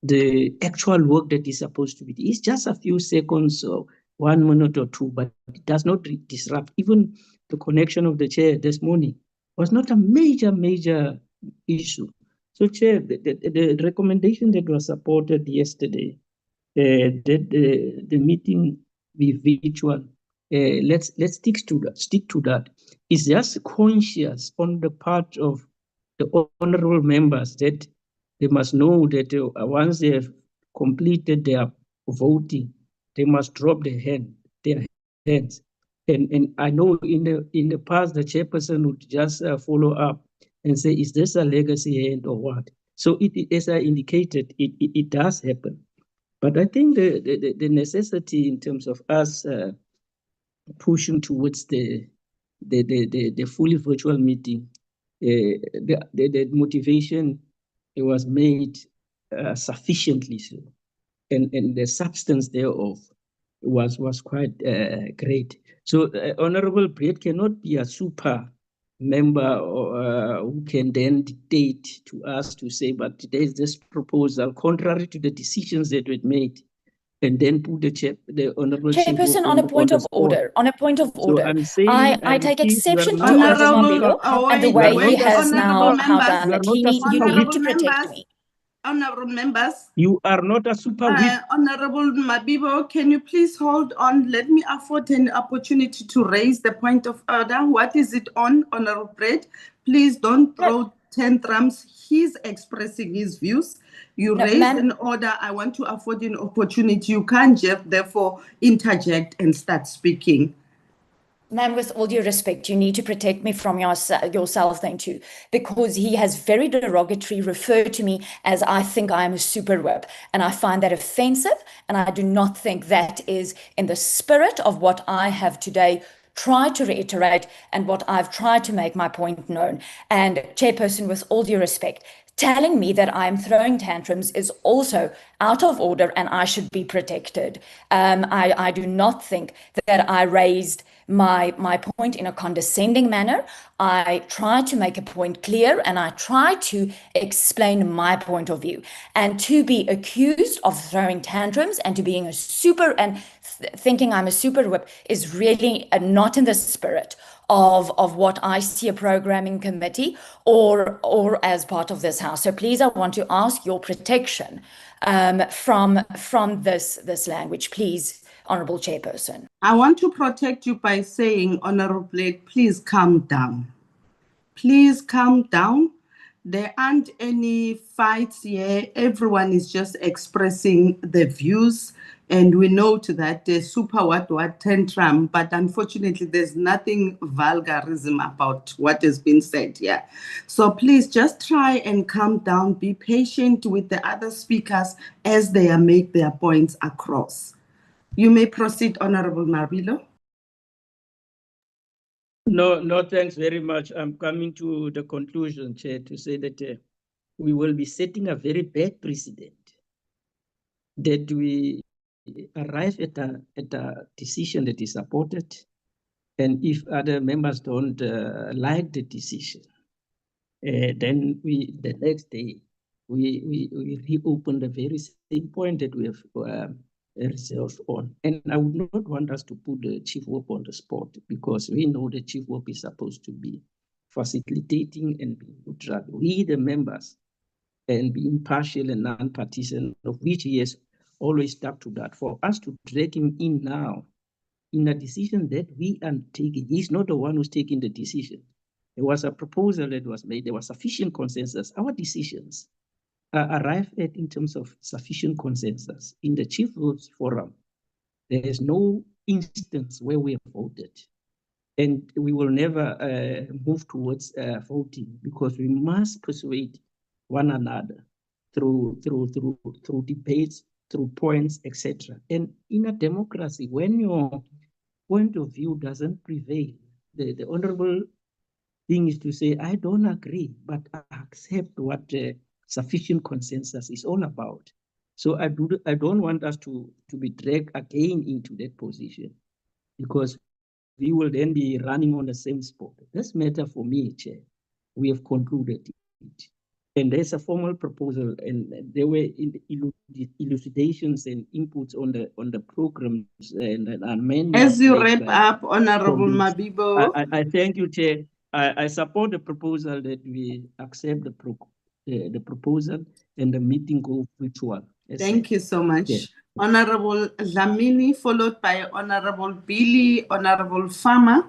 the actual work that is supposed to be. It's just a few seconds or 1 minute or two, but it does not disrupt. Even the connection of the chair this morning was not a major issue. So, Chair, the recommendation that was supported yesterday, that the meeting be virtual, let's stick to that. It's just conscious on the part of the honorable members that they must know that once they have completed their voting, they must drop their hands. And I know in the past the chairperson would just follow up and say, is this a legacy hand or what? So as I indicated, it does happen. But I think the necessity in terms of us pushing towards the fully virtual meeting, the motivation was made sufficiently so, and the substance thereof was quite great. So Honorable Brett cannot be a super member who can then dictate to us to say, but there's this proposal contrary to the decisions that were made, and then put the Honorable Chairperson, on a point of order. So I'm saying, I take exception to Honorable, Mabibo and the way he has now done it. You need to protect members. me. Honorable members. You are not a super whip. Honorable Mabibo, can you please hold on? Let me afford an opportunity to raise the point of order. What is it on, Honorable Brett? Please don't throw tantrums. He's expressing his views. You raised an order. I want to afford an opportunity. You can't just therefore interject and start speaking. Ma'am, with all due respect, you need to protect me from yourself then too, because he has very derogatory referred to me as I think I am a super whip, and I find that offensive, and I do not think that is in the spirit of what I have today tried to reiterate and what I've tried to make my point known. And Chairperson, with all due respect, telling me that I'm throwing tantrums is also out of order and I should be protected. I do not think that I raised my point in a condescending manner. I try to make a point clear and I try to explain my point of view. And to be accused of throwing tantrums and to being a super and thinking I'm a super whip is really not in the spirit of what I see a programming committee or as part of this house. So please, I want to ask your protection from this language, please, Honorable Chairperson. I want to protect you by saying, Honorable Blake, please calm down. Please calm down. There aren't any fights here. Everyone is just expressing their views. And we note that there's super what tantrum, but unfortunately, there's nothing vulgarism about what has been said here. So please just try and calm down. Be patient with the other speakers as they make their points across. You may proceed, Honorable Mabilo. No, thanks very much. I'm coming to the conclusion, Chair, to say that we will be setting a very bad precedent that we arrive at a decision that is supported, and if other members don't like the decision, then the next day we reopen the very same point that we have resolved on. And I would not want us to put the Chief Whip on the spot, because we know the Chief Whip is supposed to be facilitating and being neutral. We, the members, and be impartial and non-partisan, of which he has always stuck to that. For us to drag him in now in a decision that we are taking, he's not the one who's taking the decision. There was a proposal that was made, there was sufficient consensus. Our decisions are arrived at in terms of sufficient consensus. In the Chief Whip's forum, there is no instance where we have voted. And we will never move towards voting, because we must persuade one another through debates, through points, etc. And in a democracy, when your point of view doesn't prevail, the honorable thing is to say, I don't agree, but I accept what sufficient consensus is all about. So I don't want us to be dragged again into that position, because we will then be running on the same spot. This matter for me, Chair, we have concluded it. And there's a formal proposal, and there were elucidations and inputs on the programs and amendments. As you wrap up, Honorable Mabibo. I thank you, Chair. I support the proposal that we accept the proposal and the meeting go virtual. Thank you so much. Yes. Honorable Dlamini, followed by Honorable Billy, Honorable Farmer.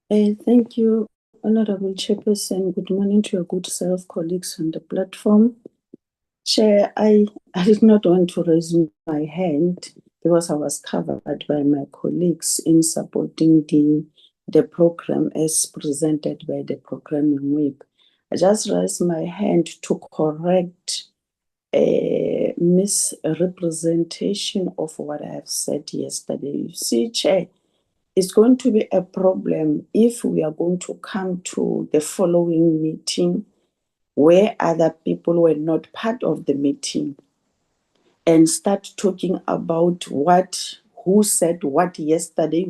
Thank you, Honorable Chairperson. Good morning to your good self, colleagues on the platform. Chair, I did not want to raise my hand because I was covered by my colleagues in supporting the program as presented by the programming whip. I just raised my hand to correct a misrepresentation of what I have said yesterday. You see, Chair, it's going to be a problem if we are going to come to the following meeting where other people were not part of the meeting and start talking about who said what yesterday,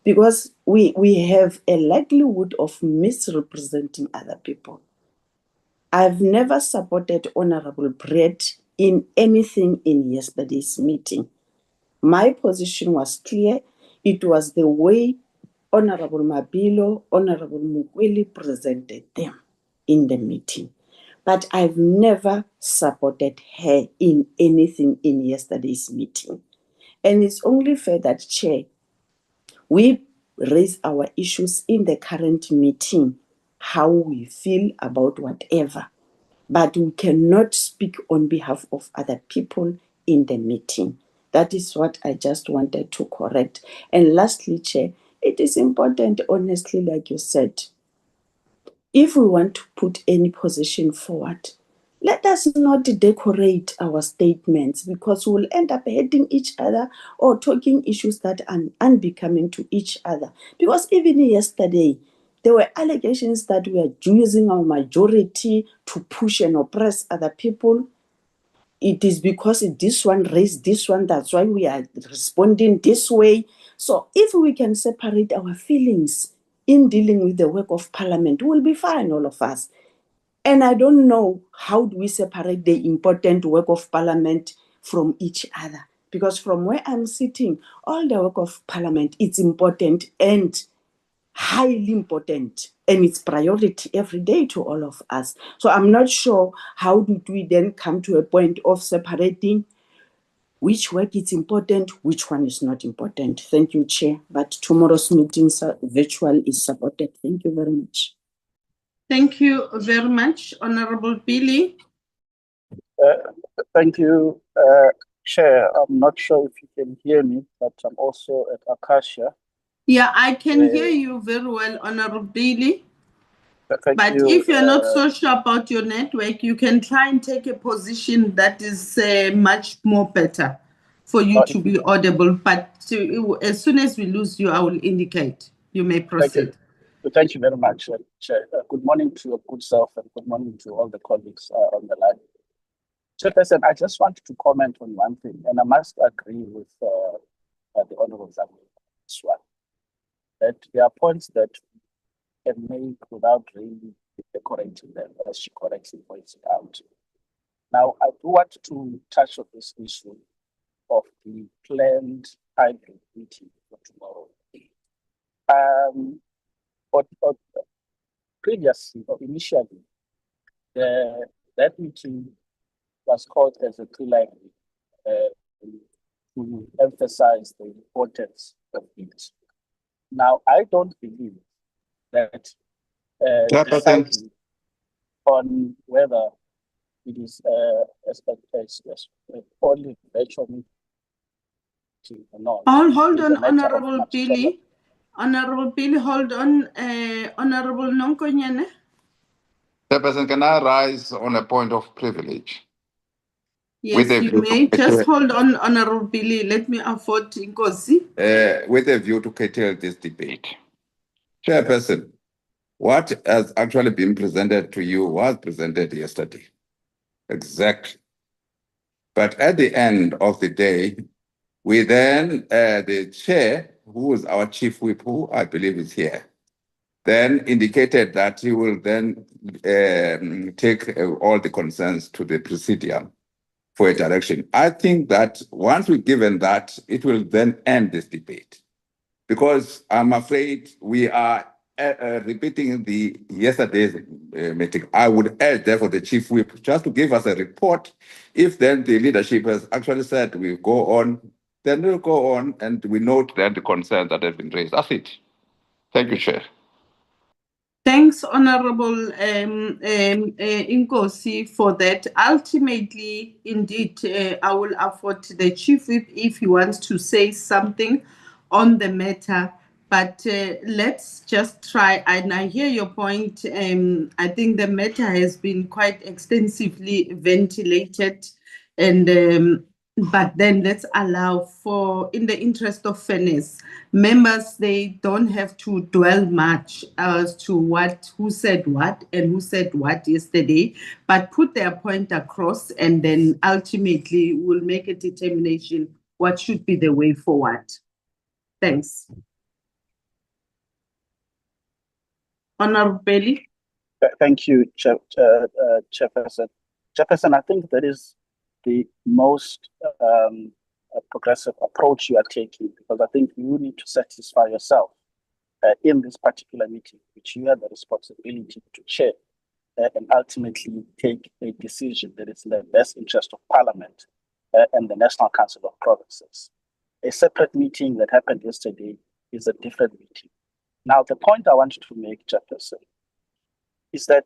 because we have a likelihood of misrepresenting other people. I've never supported Honorable Brett in anything in yesterday's meeting. My position was clear. It was the way Honorable Mabilo, Honorable Mukweli presented them in the meeting. But I've never supported her in anything in yesterday's meeting. And it's only fair that, Chair, we raise our issues in the current meeting, how we feel about whatever. But we cannot speak on behalf of other people in the meeting. That is what I just wanted to correct. And lastly, Chair, it is important, honestly, like you said, if we want to put any position forward, let us not decorate our statements, because we'll end up hating each other or talking issues that are unbecoming to each other. Because even yesterday, there were allegations that we are using our majority to push and oppress other people. It is because this one raised this one, that's why we are responding this way. So if we can separate our feelings in dealing with the work of Parliament, we'll be fine, all of us. And I don't know how do we separate the important work of Parliament from each other. Because from where I'm sitting, all the work of Parliament, it's important and highly important, and it's priority every day to all of us. So I'm not sure how did we then come to a point of separating which work is important, which one is not important. Thank you, Chair. But tomorrow's meetings virtual is supported. Thank you very much. Thank you very much, Honorable Billy. Thank you, Chair. I'm not sure if you can hear me, but I'm also at Acacia. Yeah, I can hear you very well, Honorable Billy. Thank But you. if you're not so sure about your network, you can try and take a position that is much more better for you to be audible. But as soon as we lose you, I will indicate. You may proceed. Thank you very much, Chair. Good morning to your good self and good morning to all the colleagues on the line. Chairperson, I just wanted to comment on one thing, and I must agree with the Honourable Zambia on this one, that there are points that can make without really correcting them, as she correctly points it out. Now, I do want to touch on this issue of the planned hybrid meeting for tomorrow. Previously, or initially, that meeting was called as a pre-line to emphasize the importance of it. Now, I don't believe that deciding on whether it is only virtual meeting or not. Hold on, Honorable Billy. Honorable Billy, hold on. Honorable Nonkonyane. Chairperson, can I rise on a point of privilege? Yes, you may. Just hold on, Honorable Billy. Let me afford Nkosi. With a view to curtail this debate. Chairperson, what has actually been presented to you was presented yesterday. Exactly. But at the end of the day, we then, the chair, who is our chief whip, who I believe is here, then indicated that he will then take all the concerns to the presidium for a direction. I think that once we've given that, it will then end this debate. Because I'm afraid we are repeating the yesterday's meeting. I would urge, therefore, the chief whip just to give us a report. If then the leadership has actually said we go on, then we'll go on and we note then the concerns that have been raised. That's it. Thank you, Chair. Thanks, Honorable Nkosi, for that. Ultimately, indeed, I will afford the chief whip if he wants to say something on the matter. But let's just try, and I hear your point. I think the matter has been quite extensively ventilated, and but then let's allow for, in the interest of fairness, members, they don't have to dwell much as to who said what and who said what yesterday, but put their point across, and then ultimately we'll make a determination what should be the way forward. Thanks. Honorable Bailey. Thank you, Chairperson. Chairperson, I think that is the most progressive approach you are taking, because I think you need to satisfy yourself in this particular meeting, which you have the responsibility to chair and ultimately take a decision that is in the best interest of Parliament and the National Council of Provinces. A separate meeting that happened yesterday is a different meeting. Now, the point I want to make, Chairperson, is that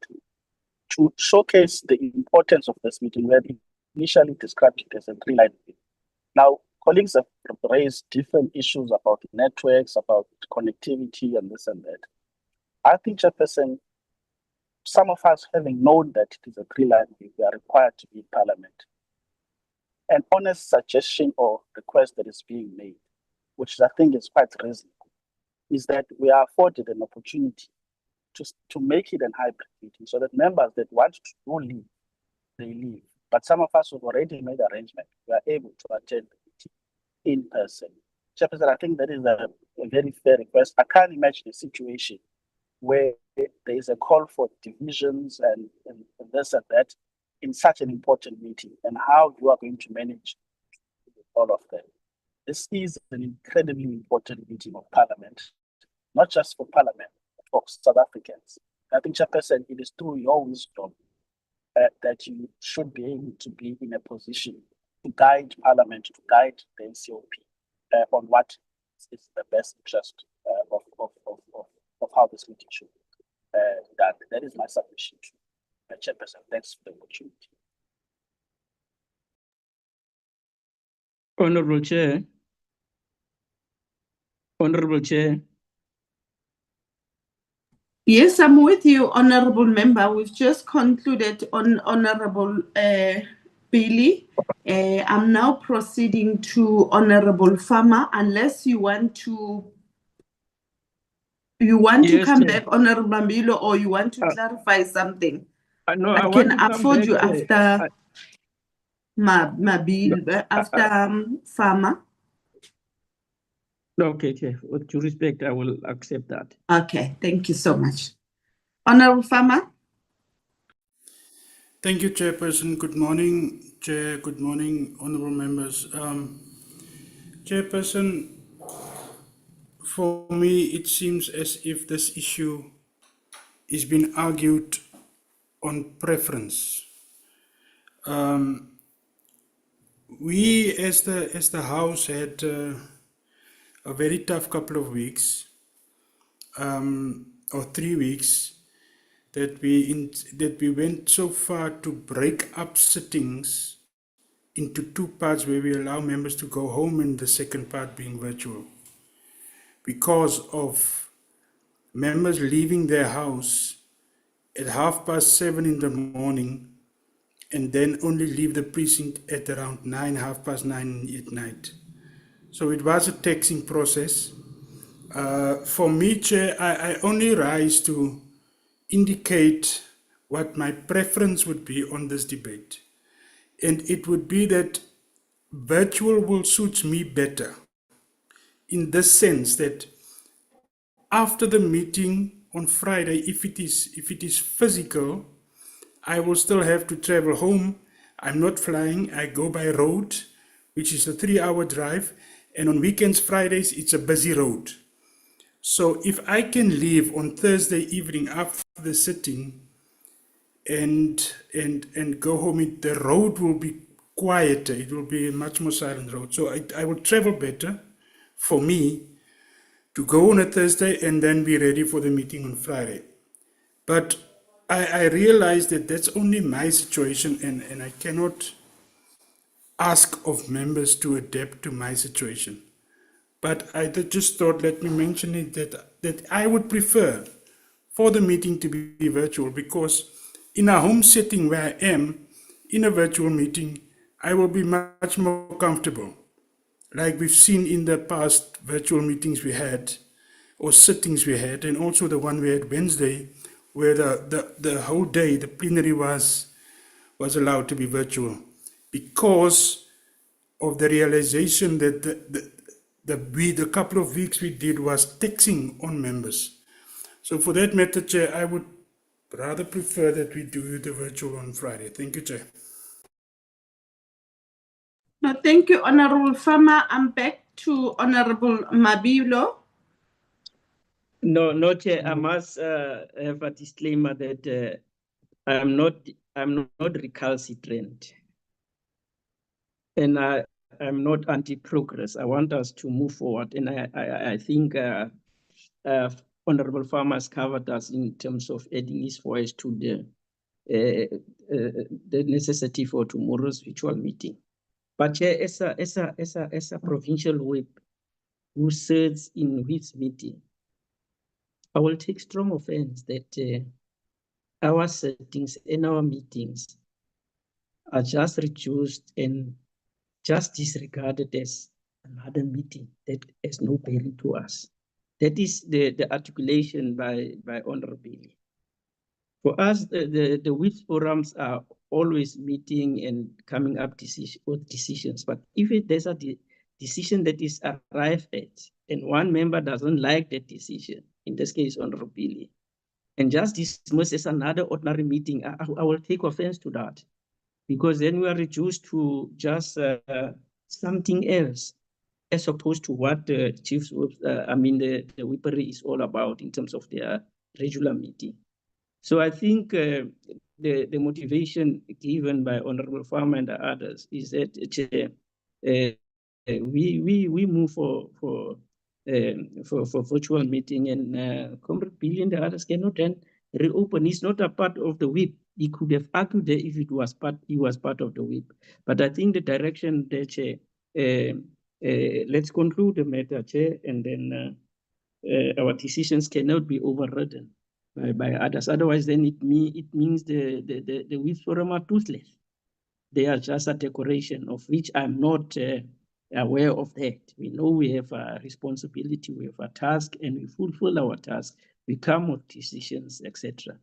to showcase the importance of this meeting, we had initially described it as a three-line meeting. Now, colleagues have raised different issues about networks, about connectivity, and this and that. I think, Chairperson, some of us, having known that it is a three-line meeting, we are required to be in Parliament. An honest suggestion or request that is being made, which I think is quite reasonable, is that we are afforded an opportunity to make it an hybrid meeting so that members that want to leave, they leave. But some of us have already made arrangements. We are able to attend the meeting in person. Chairperson, I think that is a very fair request. I can't imagine a situation where there is a call for divisions and this and that in such an important meeting, and how you are going to manage all of them. This is an incredibly important meeting of Parliament, not just for Parliament, but for South Africans. I think, Chairperson, it is through your wisdom that you should be able to be in a position guide Parliament, to guide the NCOP on what is the best interest of how this meeting should be done. That is my submission to Chairperson. Thanks for the opportunity. Honorable Chair. Honorable Chair. Yes, I'm with you, Honorable Member. We've just concluded on Honorable Billy. I'm now proceeding to Honorable Farmer, unless you want to Yes, come Chair. back, Honorable Mambilo, or you want to clarify something. No, I I want can to come afford back, you Chair. after Mabilo, after Farmer. Okay, Chair. With due respect, I will accept that. Okay, thank you so much. Honorable Farmer. Thank you, Chairperson. Good morning, Chair. Good morning, honorable members. Chairperson, for me, it seems as if this issue is being argued on preference. We, as the House, had a very tough couple of weeks, or 3 weeks, that we went so far to break up sittings into two parts, where we allow members to go home and the second part being virtual, because of members leaving their house at 7:30 in the morning and then only leave the precinct at around 9:30 at night. So it was a taxing process. For me, Chair, I only rise to indicate what my preference would be on this debate. And it would be that virtual will suit me better, in the sense that after the meeting on Friday, if it is physical, I will still have to travel home. I'm not flying, I go by road, which is a 3-hour drive, and on weekends, Fridays, it's a busy road. So if I can leave on Thursday evening after the sitting and go home, the road will be quieter, it will be a much more silent road. So I will travel better for me to go on a Thursday and then be ready for the meeting on Friday. But I realize that that's only my situation, and I cannot ask of members to adapt to my situation. But I just thought, let me mention it, that I would prefer for the meeting to be virtual, because in a home setting where I am, in a virtual meeting, I will be much more comfortable. Like we've seen in the past virtual meetings we had, or sittings we had, and also the one we had Wednesday, where the whole day, the plenary was allowed to be virtual, because of the realization that the couple of weeks we did was taxing on members. So for that matter, Chair, I would rather prefer that we do the virtual on Friday. Thank you, Chair. No, thank you, Honorable Farmer. I'm back to Honorable Mabilo. No, Chair. I must have a disclaimer that I'm not recalcitrant, and I'm not anti-progress. I want us to move forward, and I think Honorable Farmer has covered us in terms of adding his voice to the necessity for tomorrow's virtual meeting. But Chair, as a provincial whip who serves in whip's meeting, I will take strong offense that our settings and our meetings are just reduced and just disregarded as another meeting that has no bearing to us. That is the articulation by Honorable Billy. For us, the whip forums are always meeting and coming up with decisions. But if there's a decision that is arrived at, and one member doesn't like that decision, in this case, Honorable Billy, and just dismiss as another ordinary meeting, I will take offense to that, because then we are reduced to just something else, as opposed to what the chiefs, the whippery is all about in terms of their regular meeting. So I think the motivation given by Honorable Farmer and others is that we move for virtual meeting, and Comrade Billy and the others cannot then reopen. He's not a part of the whip. He could have argued that if he was part of the whip. But I think the direction there, Chair, let's conclude the matter, Chair, and then our decisions cannot be overridden by others. Otherwise, then it means the whip forum are toothless. They are just a decoration, of which I'm not aware of that. We know we have a responsibility, we have a task, and we fulfill our task. We come with decisions, etc.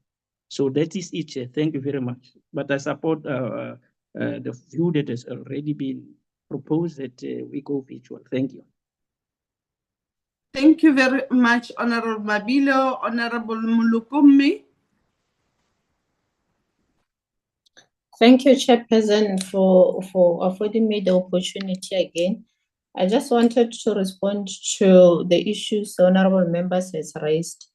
So that is it, Chair. Thank you very much. But I support the view that has already been proposed, that we go virtual. Thank you. Thank you very much, Honorable Mabilo. Honorable Mulukumi. Thank you, Chairperson, for affording me the opportunity again. I just wanted to respond to the issues the honorable members has raised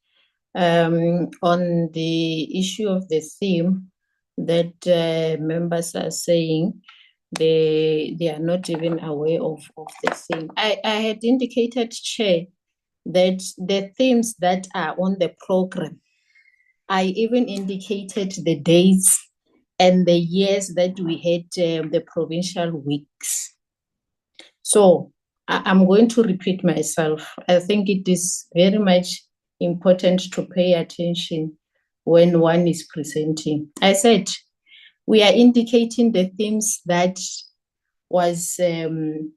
on the issue of the theme that members are saying they are not even aware of the theme. I had indicated, Chair, that the themes that are on the program, I even indicated the dates and the years that we had the provincial weeks. So I'm going to repeat myself. I think it is very much important to pay attention when one is presenting. I said, we are indicating the themes that was on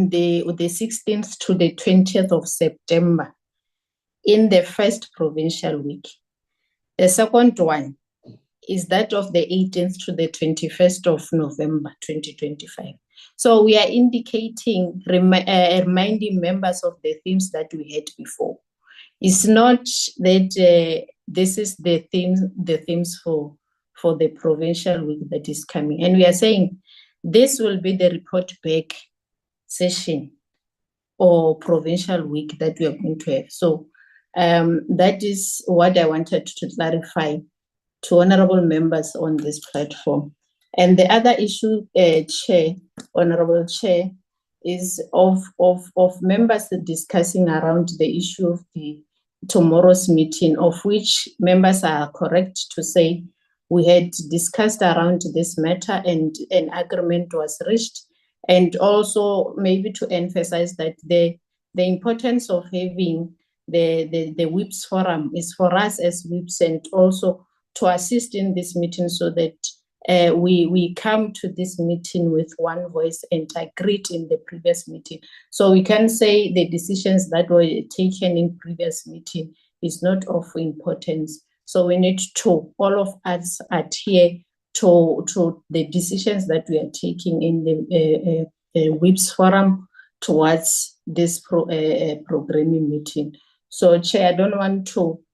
the 16th to the 20th of September in the first provincial week. The second one is that of the 18th to the 21st of November 2025. So we are indicating, reminding members of the themes that we had before. It's not that this is the themes for the provincial week that is coming. And we are saying this will be the report back session or provincial week that we are going to have. So that is what I wanted to clarify to honorable members on this platform. And the other issue, Chair, Honorable Chair, is of members discussing around the issue of the tomorrow's meeting, of which members are correct to say we had discussed around this matter and an agreement was reached. And also maybe to emphasize that the importance of having the WIPS forum is for us as WIPS, and also to assist in this meeting so that we come to this meeting with one voice and agreed in the previous meeting. So we can say the decisions that were taken in previous meeting is not of importance. So we need to, all of us adhere to the decisions that we are taking in the WIPS forum towards this programming meeting. So, Chair, I don't want to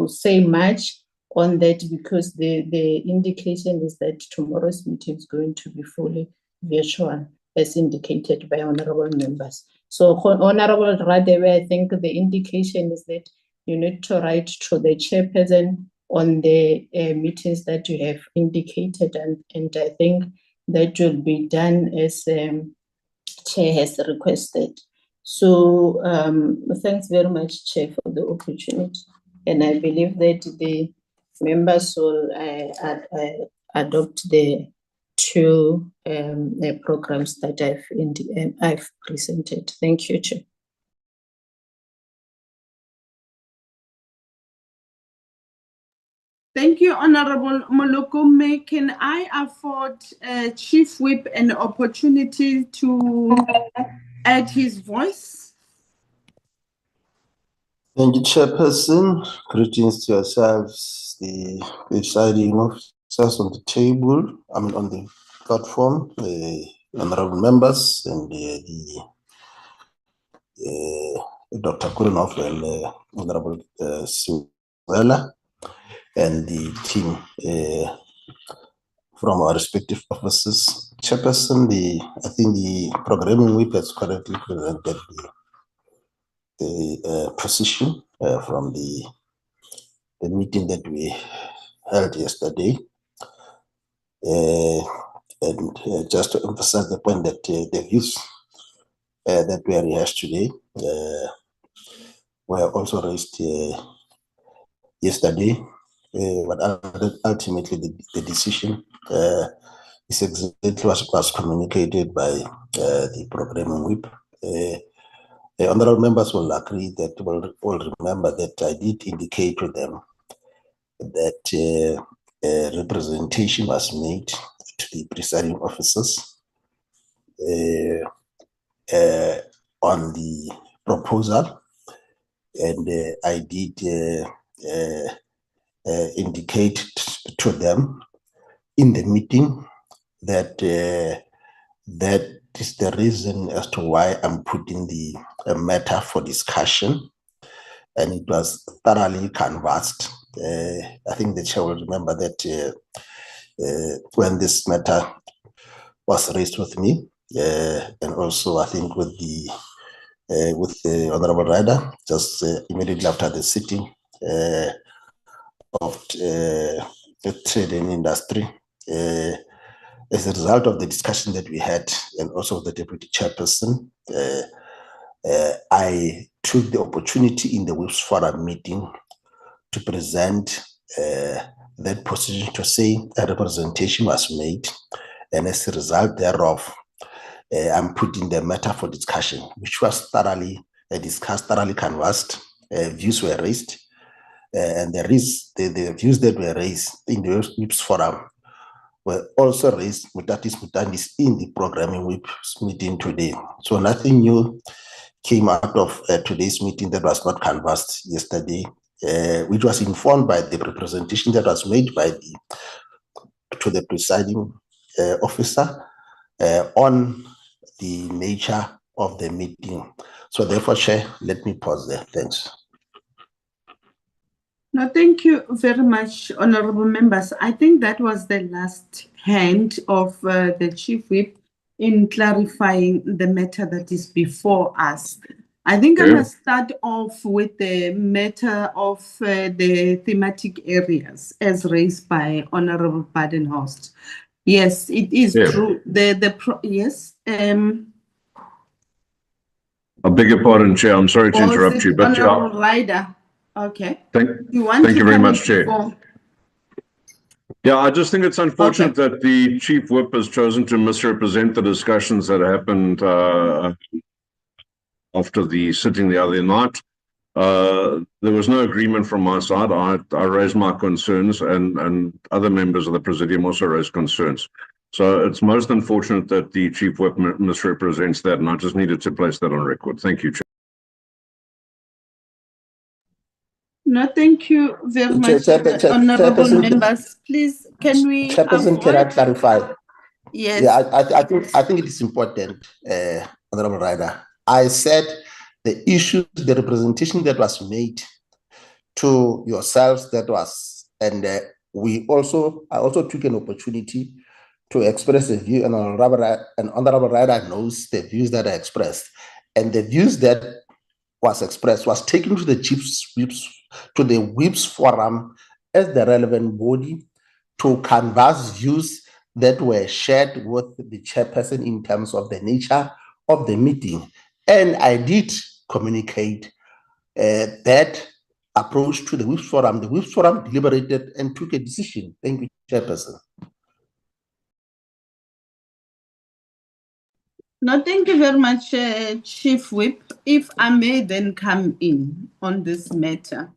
say much on that because the indication is that tomorrow's meeting is going to be fully virtual, as indicated by honorable members. So, Honorable Radebe, I think the indication is that you need to write to the chairperson on the meetings that you have indicated, and I think that will be done as Chair has requested. So thanks very much, Chair, for the opportunity. And I believe that the members will adopt the two programs that I've presented. Thank you, Chair. Thank you, Honorable Molukume. Can I afford Chief Whip an opportunity to add his voice? Thank you, Chairperson. Greetings to yourselves, the presiding officers on the table, on the platform, the honorable members, and Dr. Kurinov and Honorable Siwela, and the team from our respective offices. Chairperson, I think the programming whip has correctly presented position from the meeting that we held yesterday. And just to emphasize the point that the views that were rehashed today were also raised yesterday. But ultimately, the decision is exactly what was communicated by the programming whip. The honorable members will agree that will remember that I did indicate to them that representation was made to the presiding officers on the proposal, and I did indicate to them in the meeting that that is the reason as to why I'm putting the matter for discussion, and it was thoroughly canvassed. I think the chair will remember that when this matter was raised with me, and also I think with the Honorable Rider, just immediately after the sitting of the trade and industry, as a result of the discussion that we had, and also the deputy chairperson, I took the opportunity in the Whips Forum meeting to present that position, to say a representation was made, and as a result thereof, I'm putting the matter for discussion, which was thoroughly discussed, thoroughly canvassed. Views were raised, and the views that were raised in the Whips Forum were also raised mutatis in the programming whip meeting today. So nothing new came out of today's meeting that was not canvassed yesterday, which was informed by the representation that was made by to the presiding officer on the nature of the meeting. So therefore, Chair, let me pause there. Thanks. No, thank you very much, honorable members. I think that was the last hand of the Chief Whip in clarifying the matter that is before us. I think I must start off with the matter of the thematic areas as raised by Honorable Badenhorst. Yes, it is true. Yes. I beg your pardon, Chair. I'm sorry to interrupt you, but Honorable Rider. Okay. Thank you very much, Chair. Yeah, I just think it's unfortunate that the Chief Whip has chosen to misrepresent the discussions that happened after the sitting the other night. There was no agreement from my side. I raised my concerns, and other members of the Presidium also raised concerns. So it's most unfortunate that the Chief Whip misrepresents that, and I just needed to place that on record. Thank you, Chair. No, thank you very much, honorable members. Please, can we Chairperson, can I clarify? Yes. Yeah, I think it is important, Honorable Rider. I said the issues, the representation that was made to yourselves, that was, and I also took an opportunity to express a view, and Honorable Rider knows the views that I expressed, and the views that was expressed was taken to the Whips Forum as the relevant body to canvass views that were shared with the chairperson in terms of the nature of the meeting. And I did communicate that approach to the Whips Forum. The Whips Forum deliberated and took a decision. Thank you, Chairperson. No, thank you very much, Chief Whip. If I may then come in on this matter.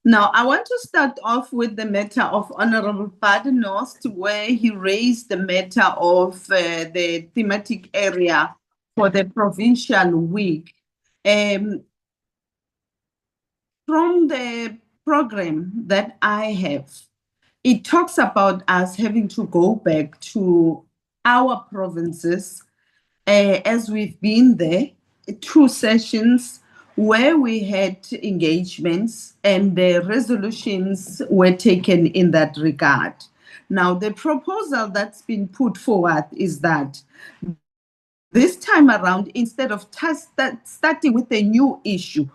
Now, I want to start off with the matter of Honorable Badenhorst, where he raised the matter of the thematic area for the provincial week. From the program that I have, it talks about us having to go back to our provinces as we've been there, 2 sessions where we had engagements and the resolutions were taken in that regard. Now, the proposal that's been put forward is that this time around, instead of starting with a new issue,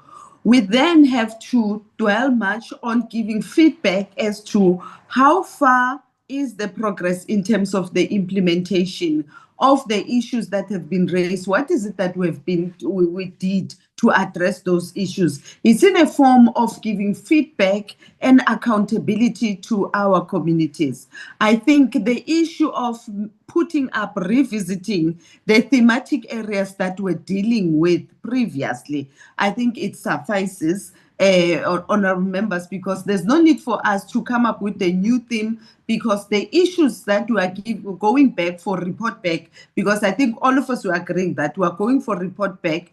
We then have to dwell much on giving feedback as to how far is the progress in terms of the implementation of the issues that have been raised. What is it that we did to address those issues? It's in a form of giving feedback and accountability to our communities. I think the issue of putting up, revisiting the thematic areas that we're dealing with previously, I think it suffices, honorable members, because there's no need for us to come up with a new theme, because the issues that we are going back for report back, because I think all of us will agree that we are going for report back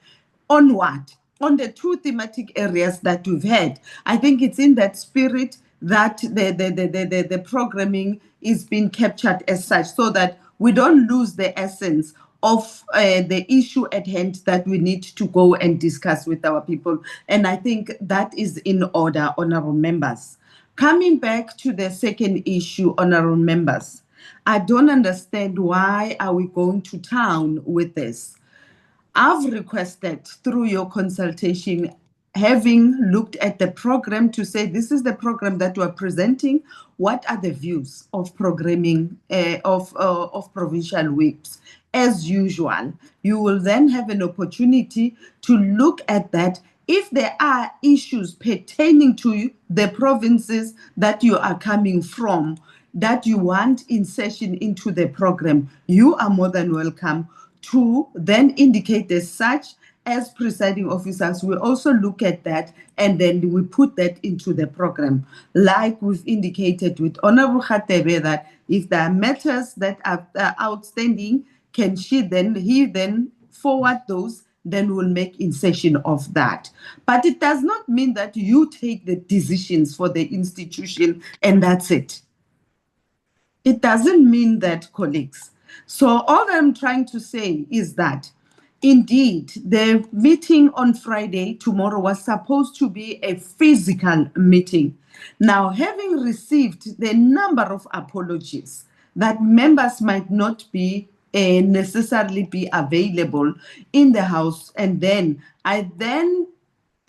on what? On the two thematic areas that we've had. I think it's in that spirit that the programming is being captured as such, so that we don't lose the essence of the issue at hand that we need to go and discuss with our people. And I think that is in order, honorable members. Coming back to the second issue, honorable members, I don't understand why are we going to town with this. I've requested through your consultation, having looked at the program, to say this is the program that we're presenting. What are the views of programming of provincial whips? As usual, you will then have an opportunity to look at that. If there are issues pertaining to the provinces that you are coming from, that you want insertion into the program, you are more than welcome to then indicate as such. As presiding officers, we also look at that and then we put that into the program. Like we've indicated with Honorable Khatebe, that if there are matters that are outstanding, he then forward those, then we'll make insertion of that. But it does not mean that you take the decisions for the institution and that's it. It doesn't mean that, colleagues. So all I'm trying to say is that indeed the meeting on Friday, tomorrow, was supposed to be a physical meeting. Now, having received the number of apologies that members might not be necessarily be available in the house, and then I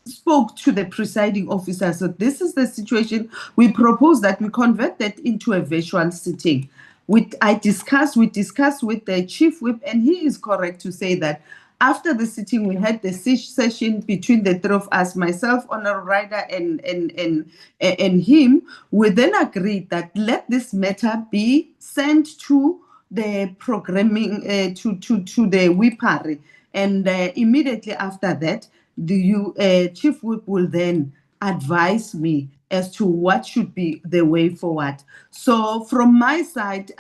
spoke to the presiding officer. So this is the situation. We propose that we convert that into a virtual sitting. We discussed with the chief whip, and he is correct to say that after the sitting, we had the session between the three of us, myself, Honorable Ryder, and him. We then agreed that let this matter be sent to the programming, to the WIPARI, and immediately after that, the chief whip will then advise me as to what should be the way forward. So from my side,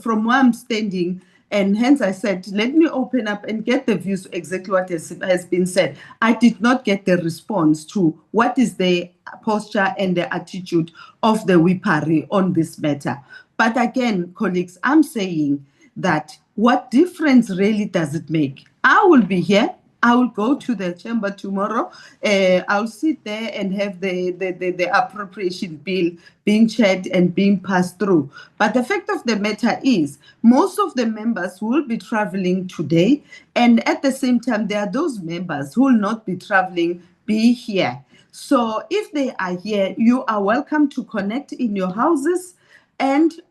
from where I'm standing, and hence I said, let me open up and get the views exactly what has been said. I did not get the response to what is the posture and the attitude of the WIPARI on this matter. But again, colleagues, I'm saying that what difference really does it make? I will be here. I will go to the chamber tomorrow. I'll sit there and have the appropriation bill being chaired and being passed through. But the fact of the matter is, most of the members will be traveling today. And at the same time, there are those members who will not be traveling, be here. So if they are here, you are welcome to connect in your houses,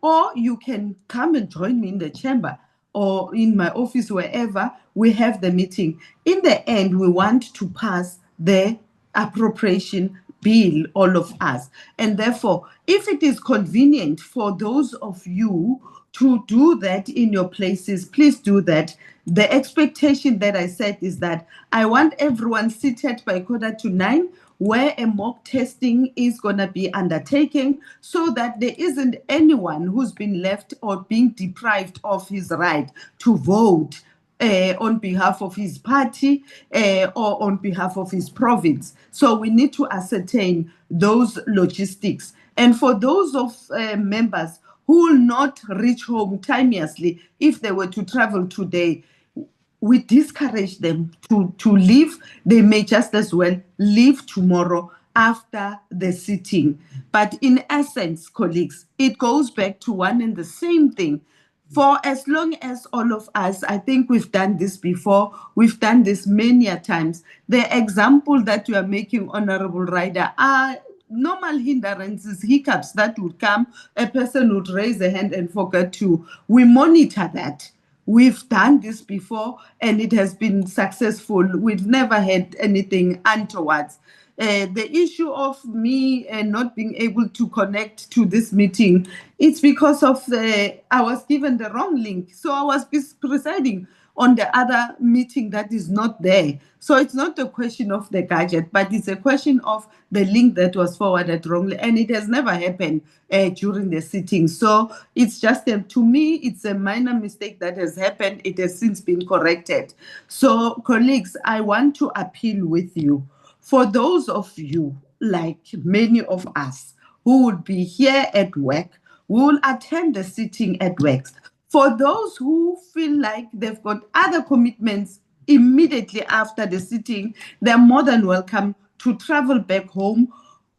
or you can come and join me in the chamber or in my office, wherever we have the meeting. In the end, we want to pass the appropriation bill, all of us. And therefore, if it is convenient for those of you to do that in your places, please do that. The expectation that I said is that I want everyone seated by 9:15, where a mock testing is going to be undertaken, so that there isn't anyone who's been left or being deprived of his right to vote on behalf of his party or on behalf of his province. So we need to ascertain those logistics. And for those of members who will not reach home timeously if they were to travel today, we discourage them to leave. They may just as well leave tomorrow after the sitting. But in essence, colleagues, it goes back to one and the same thing. For as long as all of us, I think we've done this before, we've done this many a times. The example that you are making, Honorable Ryder, are normal hindrances, hiccups that would come. A person would raise a hand and forget to. We monitor that. We've done this before and it has been successful. We've never had anything untowards. The issue of me not being able to connect to this meeting, it's because of I was given the wrong link. So I was presiding on the other meeting that is not there. So it's not a question of the gadget, but it's a question of the link that was forwarded wrongly. And it has never happened during the sitting. So it's just, to me, it's a minor mistake that has happened. It has since been corrected. So colleagues, I want to appeal with you. For those of you, like many of us, who would be here at work, we will attend the sitting at work. For those who feel like they've got other commitments immediately after the sitting, they're more than welcome to travel back home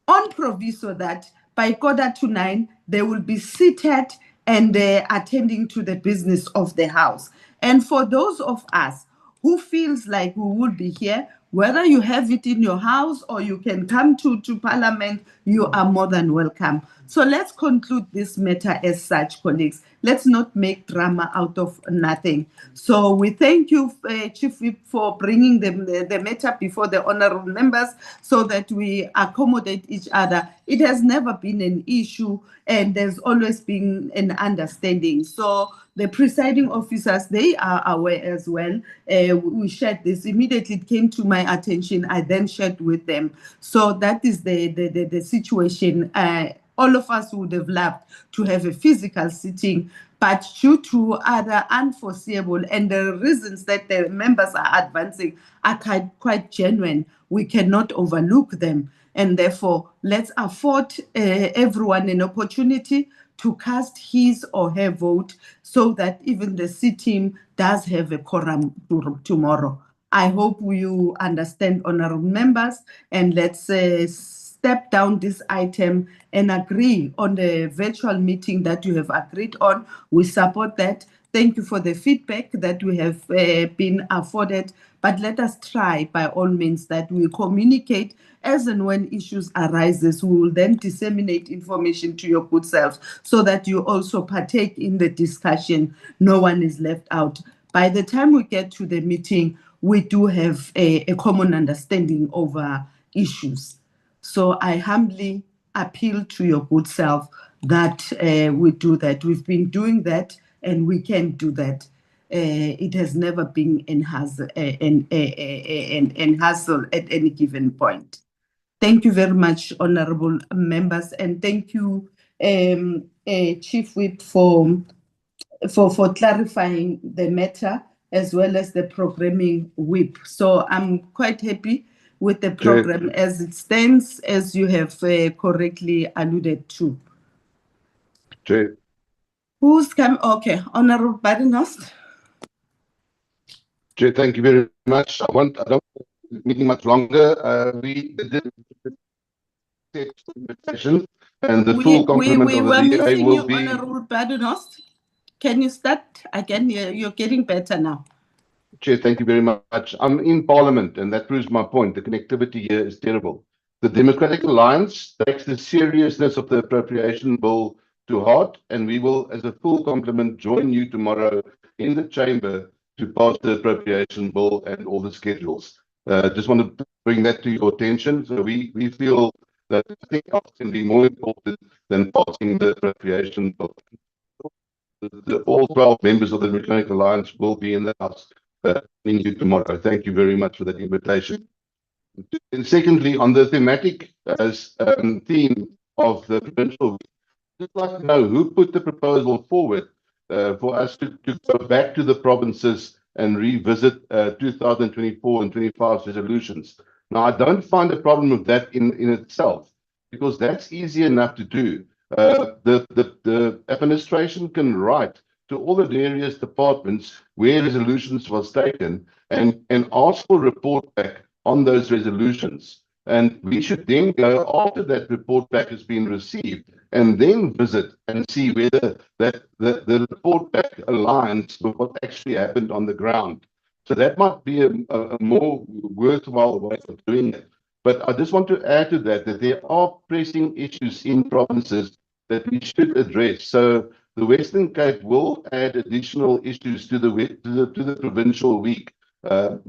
on proviso that by 9:15, they will be seated and attending to the business of the house. And for those of us who feels like we will be here, whether you have it in your house or you can come to Parliament, you are more than welcome. So let's conclude this matter as such, colleagues. Let's not make drama out of nothing. So we thank you, Chief Whip, for bringing the matter before the honorable members so that we accommodate each other. It has never been an issue and there's always been an understanding. So the presiding officers, they are aware as well. We shared this. Immediately it came to my attention. I then shared with them. So that is the situation. All of us would have loved to have a physical sitting, but due to other unforeseeable and the reasons that the members are advancing are quite genuine, we cannot overlook them. And therefore, let's afford everyone an opportunity to cast his or her vote so that even the sitting does have a quorum tomorrow. I hope you understand, honorable members, and let's step down this item and agree on the virtual meeting that you have agreed on. We support that. Thank you for the feedback that we have been afforded, but let us try by all means that we communicate as and when issues arises. We will then disseminate information to your good selves so that you also partake in the discussion. No one is left out. By the time we get to the meeting, we do have a common understanding over issues. So I humbly appeal to your good self that we do that. We've been doing that and we can do that. It has never been an hassle at any given point. Thank you very much, honorable members, and thank you, Chief Whip, for clarifying the matter as well as the programming whip. So I'm quite happy with the program as it stands, as you have correctly alluded to. Chair. Who's come? Okay, Honorable Badenhorst. Chair, thank you very much. I don't meeting much longer. We did invitation, and the full complement of the DA will be. Honorable Badenhorst. Can you start again? You're getting better now. Chair, thank you very much. I'm in Parliament, and that proves my point. The connectivity here is terrible. The Democratic Alliance takes the seriousness of the appropriation bill to heart, and we will, as a full complement, join you tomorrow in the chamber to pass the appropriation bill and all the schedules. Just want to bring that to your attention. So we feel that nothing else can be more important than passing the appropriation bill. All 12 members of the Democratic Alliance will be in the House in you tomorrow. Thank you very much for that invitation. And secondly, on the thematic theme of the provincial, I'd just like to know who put the proposal forward for us to go back to the provinces and revisit 2024 and 25 resolutions. Now, I don't find a problem with that in itself, because that's easy enough to do. The administration can write to all the various departments where resolutions was taken and ask for report back on those resolutions. And we should then go, after that report back has been received, and then visit and see whether the report back aligns with what actually happened on the ground. So that might be a more worthwhile way of doing it. But I just want to add to that there are pressing issues in provinces that we should address. So the Western Cape will add additional issues to the provincial week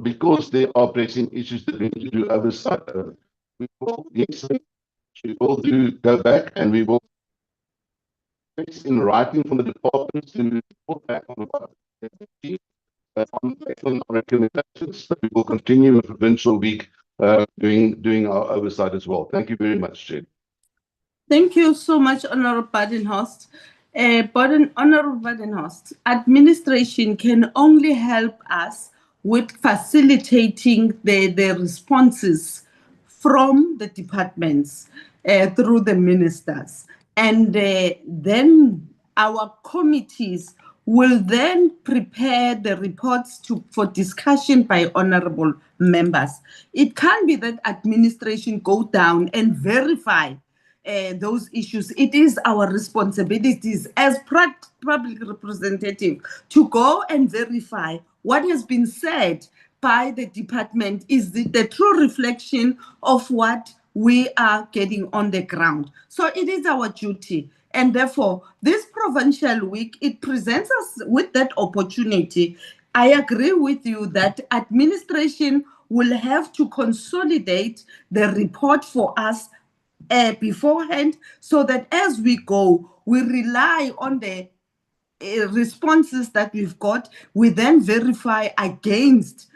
because there are pressing issues that we need to do oversight. We will, yes, we will go back and we will in writing from the departments to report back on what on recommendations. We will continue with provincial week doing our oversight as well. Thank you very much, Chair. Thank you so much, Honorable Badenhorst. Honorable Badenhorst, administration can only help us with facilitating the responses from the departments through the ministers. And then our committees will then prepare the reports for discussion by honorable members. It can't be that administration go down and verify those issues. It is our responsibilities as public representative to go and verify what has been said by the department. Is it the true reflection of what we are getting on the ground? So it is our duty. And therefore, this provincial week, it presents us with that opportunity. I agree with you that administration will have to consolidate the report for us beforehand, so that as we go, we rely on the responses that we've got. We then verify against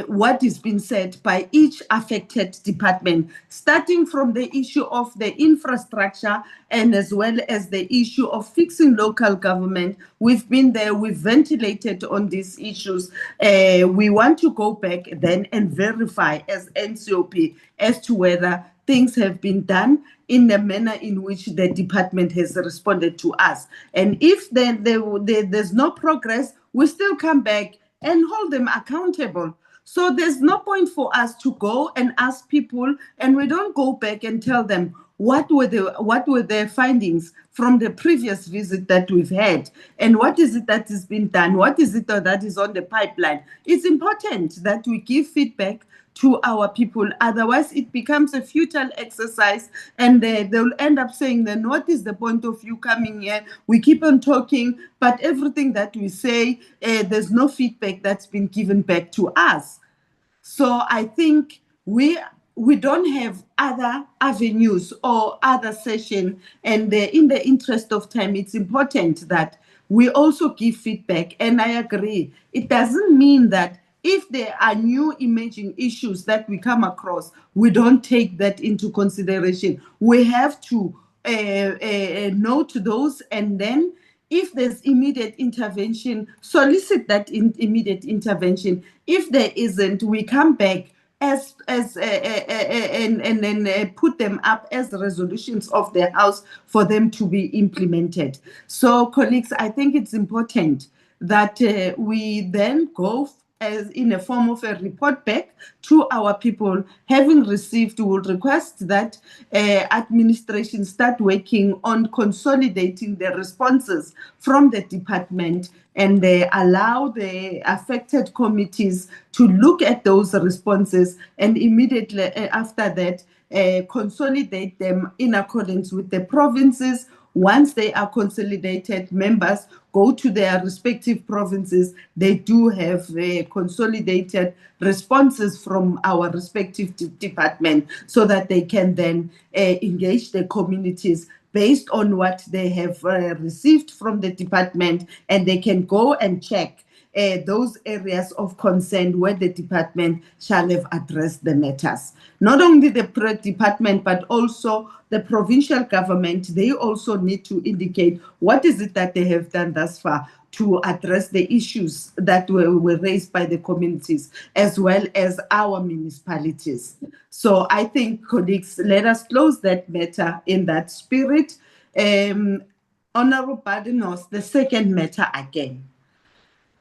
what is being said by each affected department, starting from the issue of the infrastructure and as well as the issue of fixing local government. We've been there, we've ventilated on these issues. We want to go back then and verify as NCOP as to whether things have been done in the manner in which the department has responded to us. And if there's no progress, we still come back and hold them accountable. So there's no point for us to go and ask people, and we don't go back and tell them what were their findings from the previous visit that we've had, and what is it that has been done, what is it that is on the pipeline. It's important that we give feedback to our people, otherwise it becomes a futile exercise, and they'll end up saying, then what is the point of you coming here? We keep on talking, but everything that we say, there's no feedback that's been given back to us. So I think we don't have other avenues or other session, and in the interest of time, it's important that we also give feedback. And I agree, it doesn't mean that if there are new emerging issues that we come across, we don't take that into consideration. We have to note those, and then if there's immediate intervention, solicit that immediate intervention. If there isn't, we come back and put them up as resolutions of the House for them to be implemented. So, colleagues, I think it's important that we then go as in a form of a report back to our people. Having received, we will request that administration start working on consolidating the responses from the department, and allow the affected committees to look at those responses, and immediately after that consolidate them in accordance with the provinces. Once they are consolidated, members go to their respective provinces. They do have consolidated responses from our respective department, so that they can then engage the communities based on what they have received from the department, and they can go and check those areas of concern where the department shall have addressed the matters. Not only the department, but also the provincial government, they also need to indicate what is it that they have done thus far to address the issues that were raised by the communities, as well as our municipalities. So I think, colleagues, let us close that matter in that spirit. Honorable Badenhorst, the second matter again.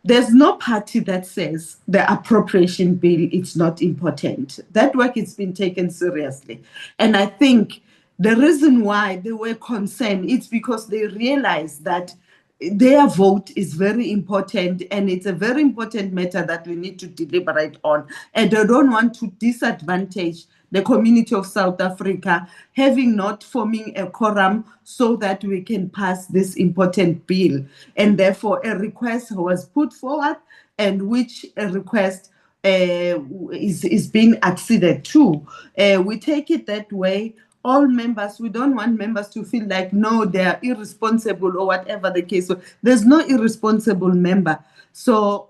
There's no party that says the appropriation bill is not important. That work has been taken seriously. And I think The reason why they were concerned is because they realized that their vote is very important, and it's a very important matter that we need to deliberate on. And they don't want to disadvantage the community of South Africa, having not forming a quorum so that we can pass this important bill. And therefore, a request was put forward, and which a request is being acceded to. We take it that way. All members, we don't want members to feel like, no, they are irresponsible or whatever the case. So there's no irresponsible member. So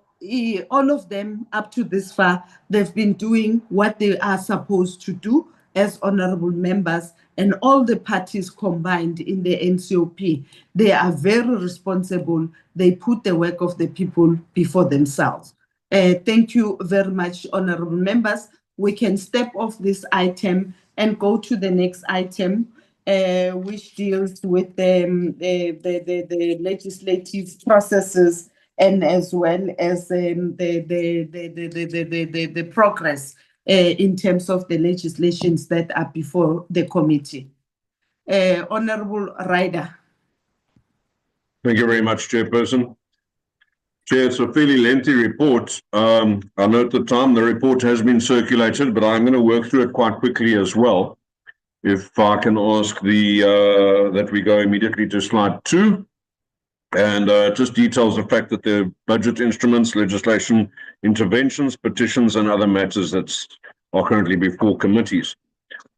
all of them up to this far, they've been doing what they are supposed to do as honorable members, and all the parties combined in the NCOP, they are very responsible. They put the work of the people before themselves. Thank you very much, honorable members. We can step off this item and go to the next item, which deals with the legislative processes, and as well as the progress in terms of the legislations that are before the committee. Honorable Ryder. Thank you very much, Chairperson. Chair, it's a fairly lengthy report. I note the time the report has been circulated, but I'm going to work through it quite quickly as well. If I can ask that we go immediately to slide 2, and just details the fact that there are budget instruments, legislation, interventions, petitions, and other matters that are currently before committees.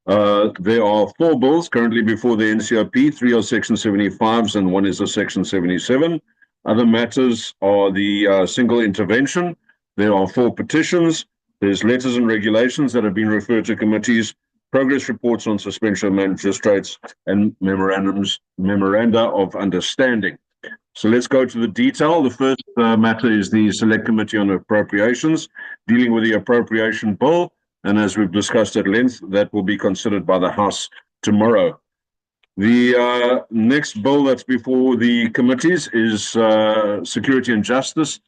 There are 4 bills currently before the NCOP, 3 are Section 75s and 1 is a Section 77. Other matters are the single intervention. There are 4 petitions. There's letters and regulations that have been referred to committees, progress reports on suspension of magistrates, and memoranda of understanding. So let's go to the detail. The first matter is the Select Committee on Appropriations, dealing with the appropriation bill. And as we've discussed at length, that will be considered by the House tomorrow. The next bill that's before the committees is Security and Justice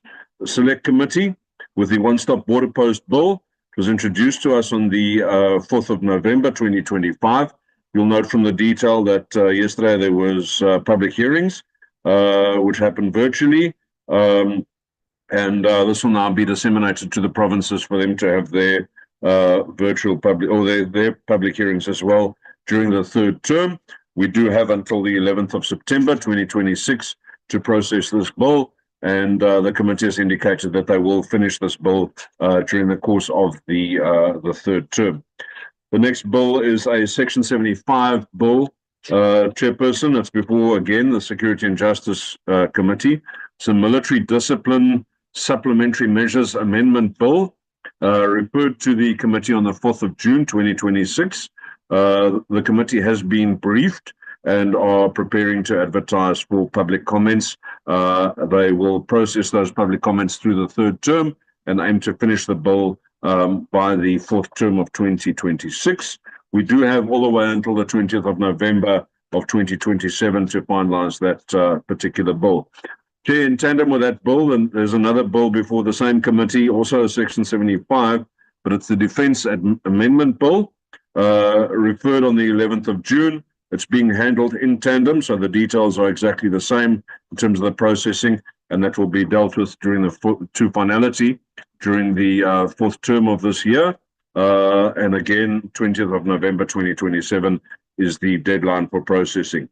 Select Committee with the One-Stop Border Post Bill. It was introduced to us on the 4th of November 2025. You'll note from the detail that yesterday there was public hearings, which happened virtually. And this will now be disseminated to the provinces for them to have their virtual public, or their public hearings as well during the 3rd term. We do have until the 11th of September 2026 to process this bill, and the committee has indicated that they will finish this bill during the course of the 3rd term. The next bill is a Section 75 bill, Chairperson. It's before, again, the Security and Justice Committee. It's a Military Discipline Supplementary Measures Amendment Bill, referred to the committee on the 4th of June 2026. The committee has been briefed and are preparing to advertise for public comments. They will process those public comments through the 3rd term and aim to finish the bill by the 4th term of 2026. We do have all the way until the 20th of November of 2027 to finalize that particular bill. Chair, in tandem with that bill, and there's another bill before the same committee, also a Section 75, but it's the Defence Amendment Bill, referred on the 11th of June. It's being handled in tandem, so the details are exactly the same in terms of the processing, and that will be dealt with during the to finality during the 4th term of this year. And again, 20th of November 2027 is the deadline for processing.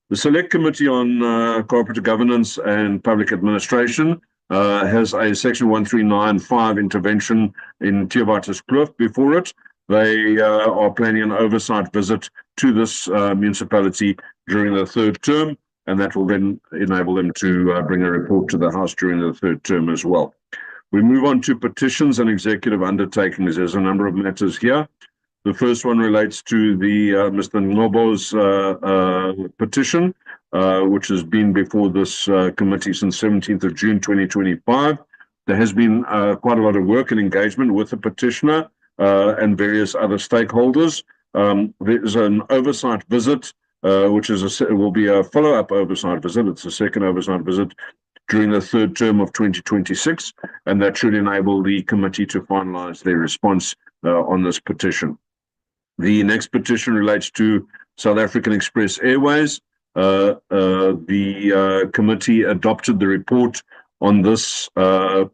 The Select Committee on Cooperative Governance and Public Administration has a Section 1395 intervention in Theewaterskloof before it. They are planning an oversight visit to this municipality during the 3rd term, and that will then enable them to bring a report to the House during the 3rd term as well. We move on to petitions and executive undertakings. There's a number of matters here. The first one relates to the Mr. Ngobo's petition, which has been before this committee since 17th of June 2025. There has been quite a lot of work and engagement with the petitioner and various other stakeholders. There's an oversight visit, which will be a follow-up oversight visit. It's a second oversight visit during the 3rd term of 2026, and that should enable the committee to finalize their response on this petition. The next petition relates to South African Express Airways. The committee adopted the report on this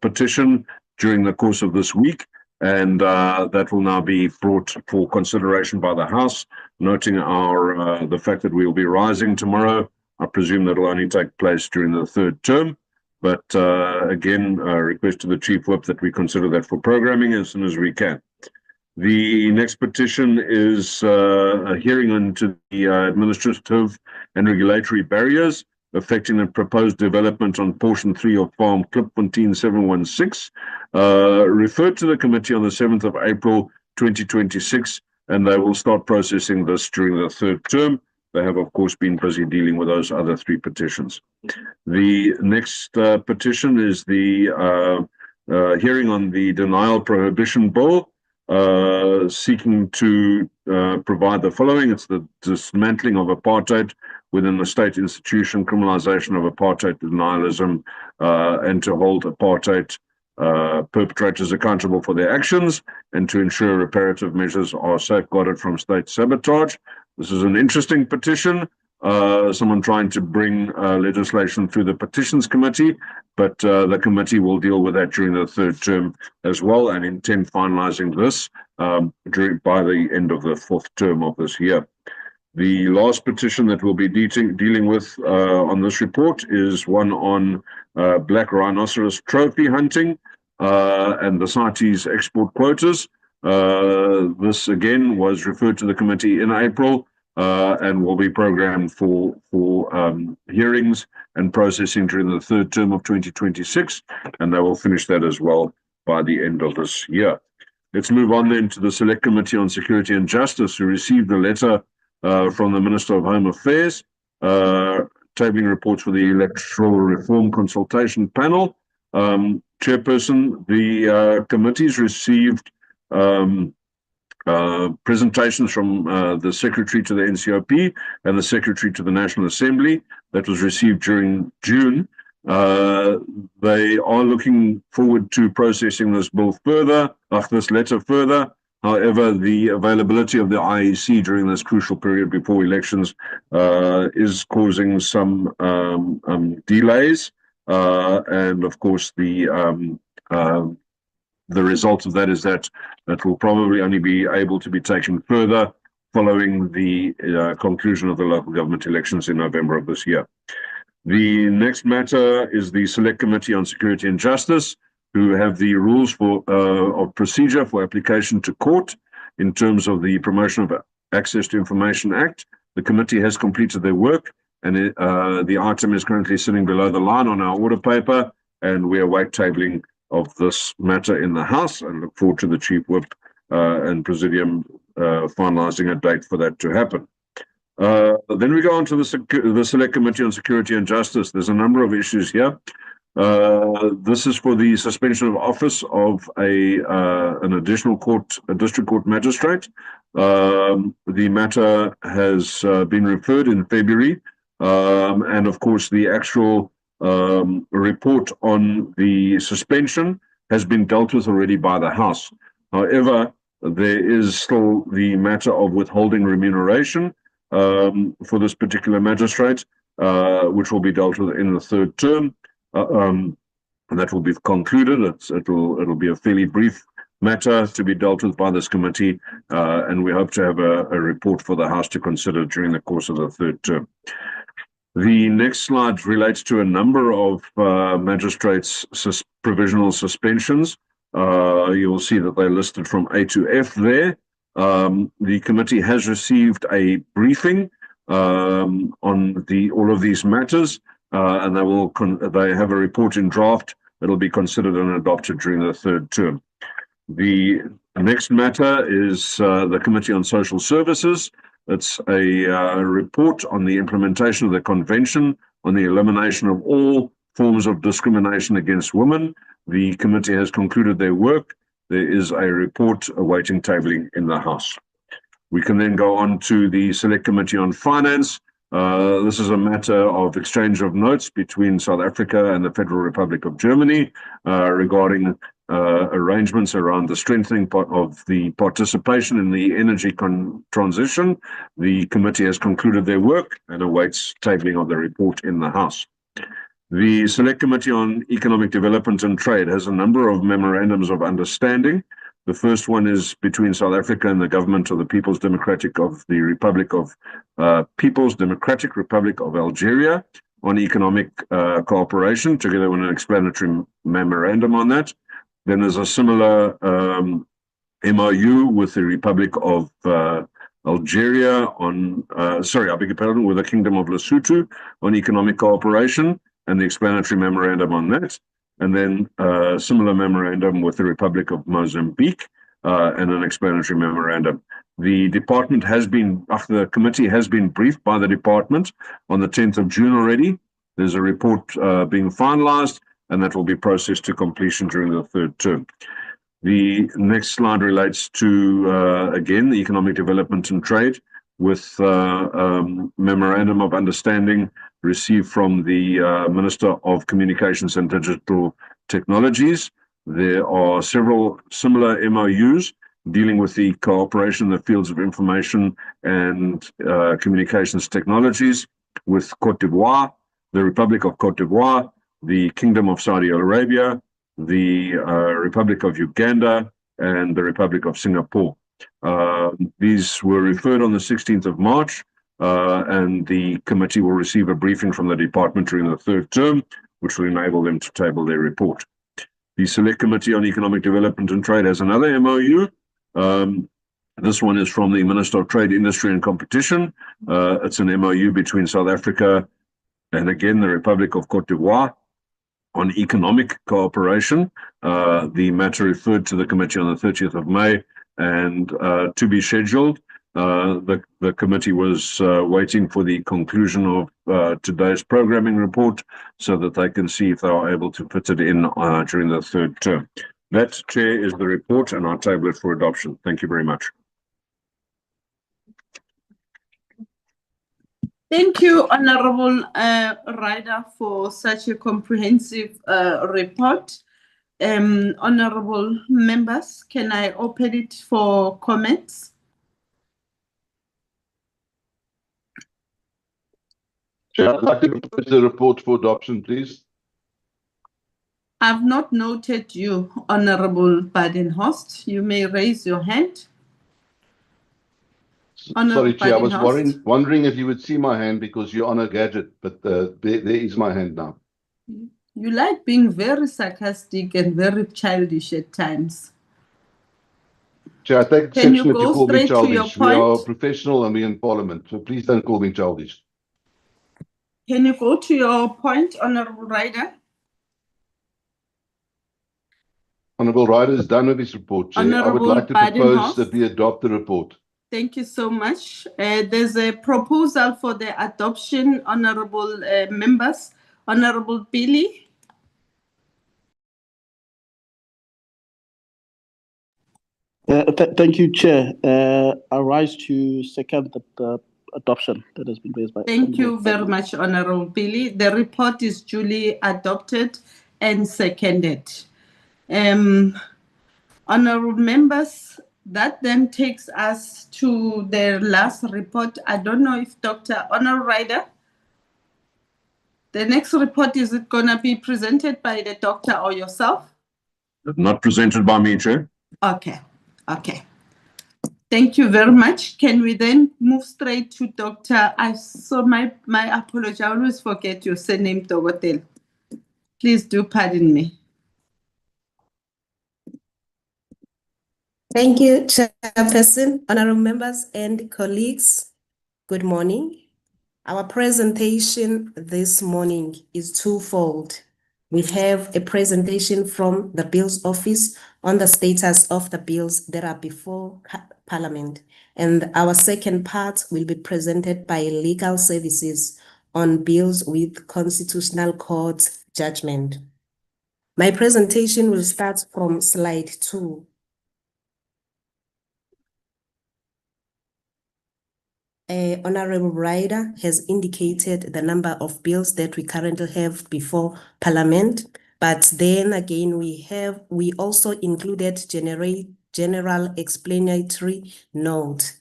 petition during the course of this week, and that will now be brought for consideration by the House, noting the fact that we will be rising tomorrow. I presume that will only take place during the third term, but again, request to the Chief Whip that we consider that for programming as soon as we can. The next petition is a hearing into the administrative and regulatory barriers affecting the proposed development on portion 3 of Farm Klipfontein 716, referred to the committee on the 7th of April 2026, and they will start processing this during the third term. They have, of course, been busy dealing with those other 3 petitions. The next petition is the hearing on the denial prohibition bill, seeking to provide the following. It's the dismantling of apartheid within the state institution, criminalization of apartheid denialism, and to hold apartheid perpetrators accountable for their actions, and to ensure reparative measures are safeguarded from state sabotage. This is an interesting petition. Someone trying to bring legislation through the Petitions Committee, but the committee will deal with that during the third term as well, and intend finalizing this by the end of the fourth term of this year. The last petition that we'll be dealing with on this report is one on black rhinoceros trophy hunting and the CITES export quotas. This again was referred to the committee in April and will be programmed for hearings and processing during the third term of 2026, and they will finish that as well by the end of this year. Let's move on then to the Select Committee on Security and Justice, who received a letter from the Minister of Home Affairs, tabling reports for the Electoral Reform Consultation Panel. Chairperson, the committees received presentations from the Secretary to the NCOP and the Secretary to the National Assembly that was received during June. They are looking forward to processing this bill further, this letter further. However, the availability of the IEC during this crucial period before elections is causing some delays, and of course the result of that is that it will probably only be able to be taken further following the conclusion of the local government elections in November of this year. The next matter is the Select Committee on Security and Justice, who have the rules of procedure for application to court in terms of the Promotion of Access to Information Act. The committee has completed their work, and the item is currently sitting below the line on our order paper, and we await tabling of this matter in the House and look forward to the Chief Whip and Presidium finalizing a date for that to happen. Then we go on to the Select Committee on Security and Justice. There's a number of issues here. This is for the suspension of office of an additional district court magistrate. The matter has been referred in February, and of course the actual report on the suspension has been dealt with already by the House. However, there is still the matter of withholding remuneration for this particular magistrate, which will be dealt with in the third term. And that will be concluded. It'll be a fairly brief matter to be dealt with by this committee, and we hope to have a report for the House to consider during the course of the third term. The next slide relates to a number of magistrates' provisional suspensions. You will see that they're listed from A to F there. The committee has received a briefing on all of these matters, and they have a report in draft that will be considered and adopted during the third term. The next matter is the Committee on Social Services. It's a report on the implementation of the Convention on the Elimination of All Forms of Discrimination Against Women. The committee has concluded their work. There is a report awaiting tabling in the House. We can then go on to the Select Committee on Finance. This is a matter of exchange of notes between South Africa and the Federal Republic of Germany regarding arrangements around the strengthening of the participation in the energy transition. The committee has concluded their work and awaits tabling of the report in the House. The Select Committee on Economic Development and Trade has a number of memorandums of understanding. The first one is between South Africa and the government of the People's Democratic Republic of Algeria on economic cooperation, together with an explanatory memorandum on that. Then there's a similar MOU with the Republic of Algeria on, with the Kingdom of Lesotho on economic cooperation and the explanatory memorandum on that. And then a similar memorandum with the Republic of Mozambique and an explanatory memorandum. The department has been, after the committee has been briefed by the department on the 10th of June already. There's a report being finalized, and that will be processed to completion during the third term. The next slide relates to, again, the economic development and trade with memorandum of understanding received from the Minister of Communications and Digital Technologies. There are several similar MOUs dealing with the cooperation in the fields of information and communications technologies with Côte d'Ivoire, the Republic of Côte d'Ivoire, the Kingdom of Saudi Arabia, the Republic of Uganda, and the Republic of Singapore. These were referred on the 16th of March, and the committee will receive a briefing from the department during the third term, which will enable them to table their report. The Select Committee on Economic Development and Trade has another MOU. This one is from the Minister of Trade, Industry and Competition. It's an MOU between South Africa and again the Republic of Côte d'Ivoire on economic cooperation. The matter referred to the committee on the 30th of May and to be scheduled. The committee was waiting for the conclusion of today's programming report so that they can see if they are able to fit it in during the third term. That, Chair, is the report, and I'll table it for adoption. Thank you very much. Thank you, Honorable Ryder, for such a comprehensive report. Honorable members, can I open it for comments? Chair, I'd like to propose the report for adoption, please. I've not noted you, Honorable Badenhorst. You may raise your hand. Sorry, Chair, I was wondering if you would see my hand because you're on a gadget, but there is my hand now. You like being very sarcastic and very childish at times. Chair, I take exception if you call me straight to your childish. We are point? professional and we're in Parliament, so please don't call me childish. Can you go to your point, Honorable Ryder? Honourable Ryder is done with his report, Chair. I would Honourable like to propose Badenhorst. that we adopt the report. Thank you so much. There's a proposal for the adoption, honorable members. Honorable Billy. Thank you, Chair. I rise to second the adoption that has been raised by. Thank you very much, Honorable Billy. The report is duly adopted and seconded. Honorable members, that then takes us to the last report. I don't know if Dr. Honorable Ryder, the next report, is it going to be presented by the doctor or yourself? Not presented by me, Chair. Okay, okay. Thank you very much. Can we then move straight to Dr. My apology, I always forget your surname, Dogotel. Please do pardon me. Thank you, Chairperson, honorable members and colleagues. Good morning. Our presentation this morning is twofold. We have a presentation from the Bills Office on the status of the bills that are before Parliament. And our second part will be presented by Legal Services on bills with Constitutional Court judgment. My presentation will start from slide 2. Honorable Ryder has indicated the number of bills that we currently have before Parliament, But then again, we also included general explanatory note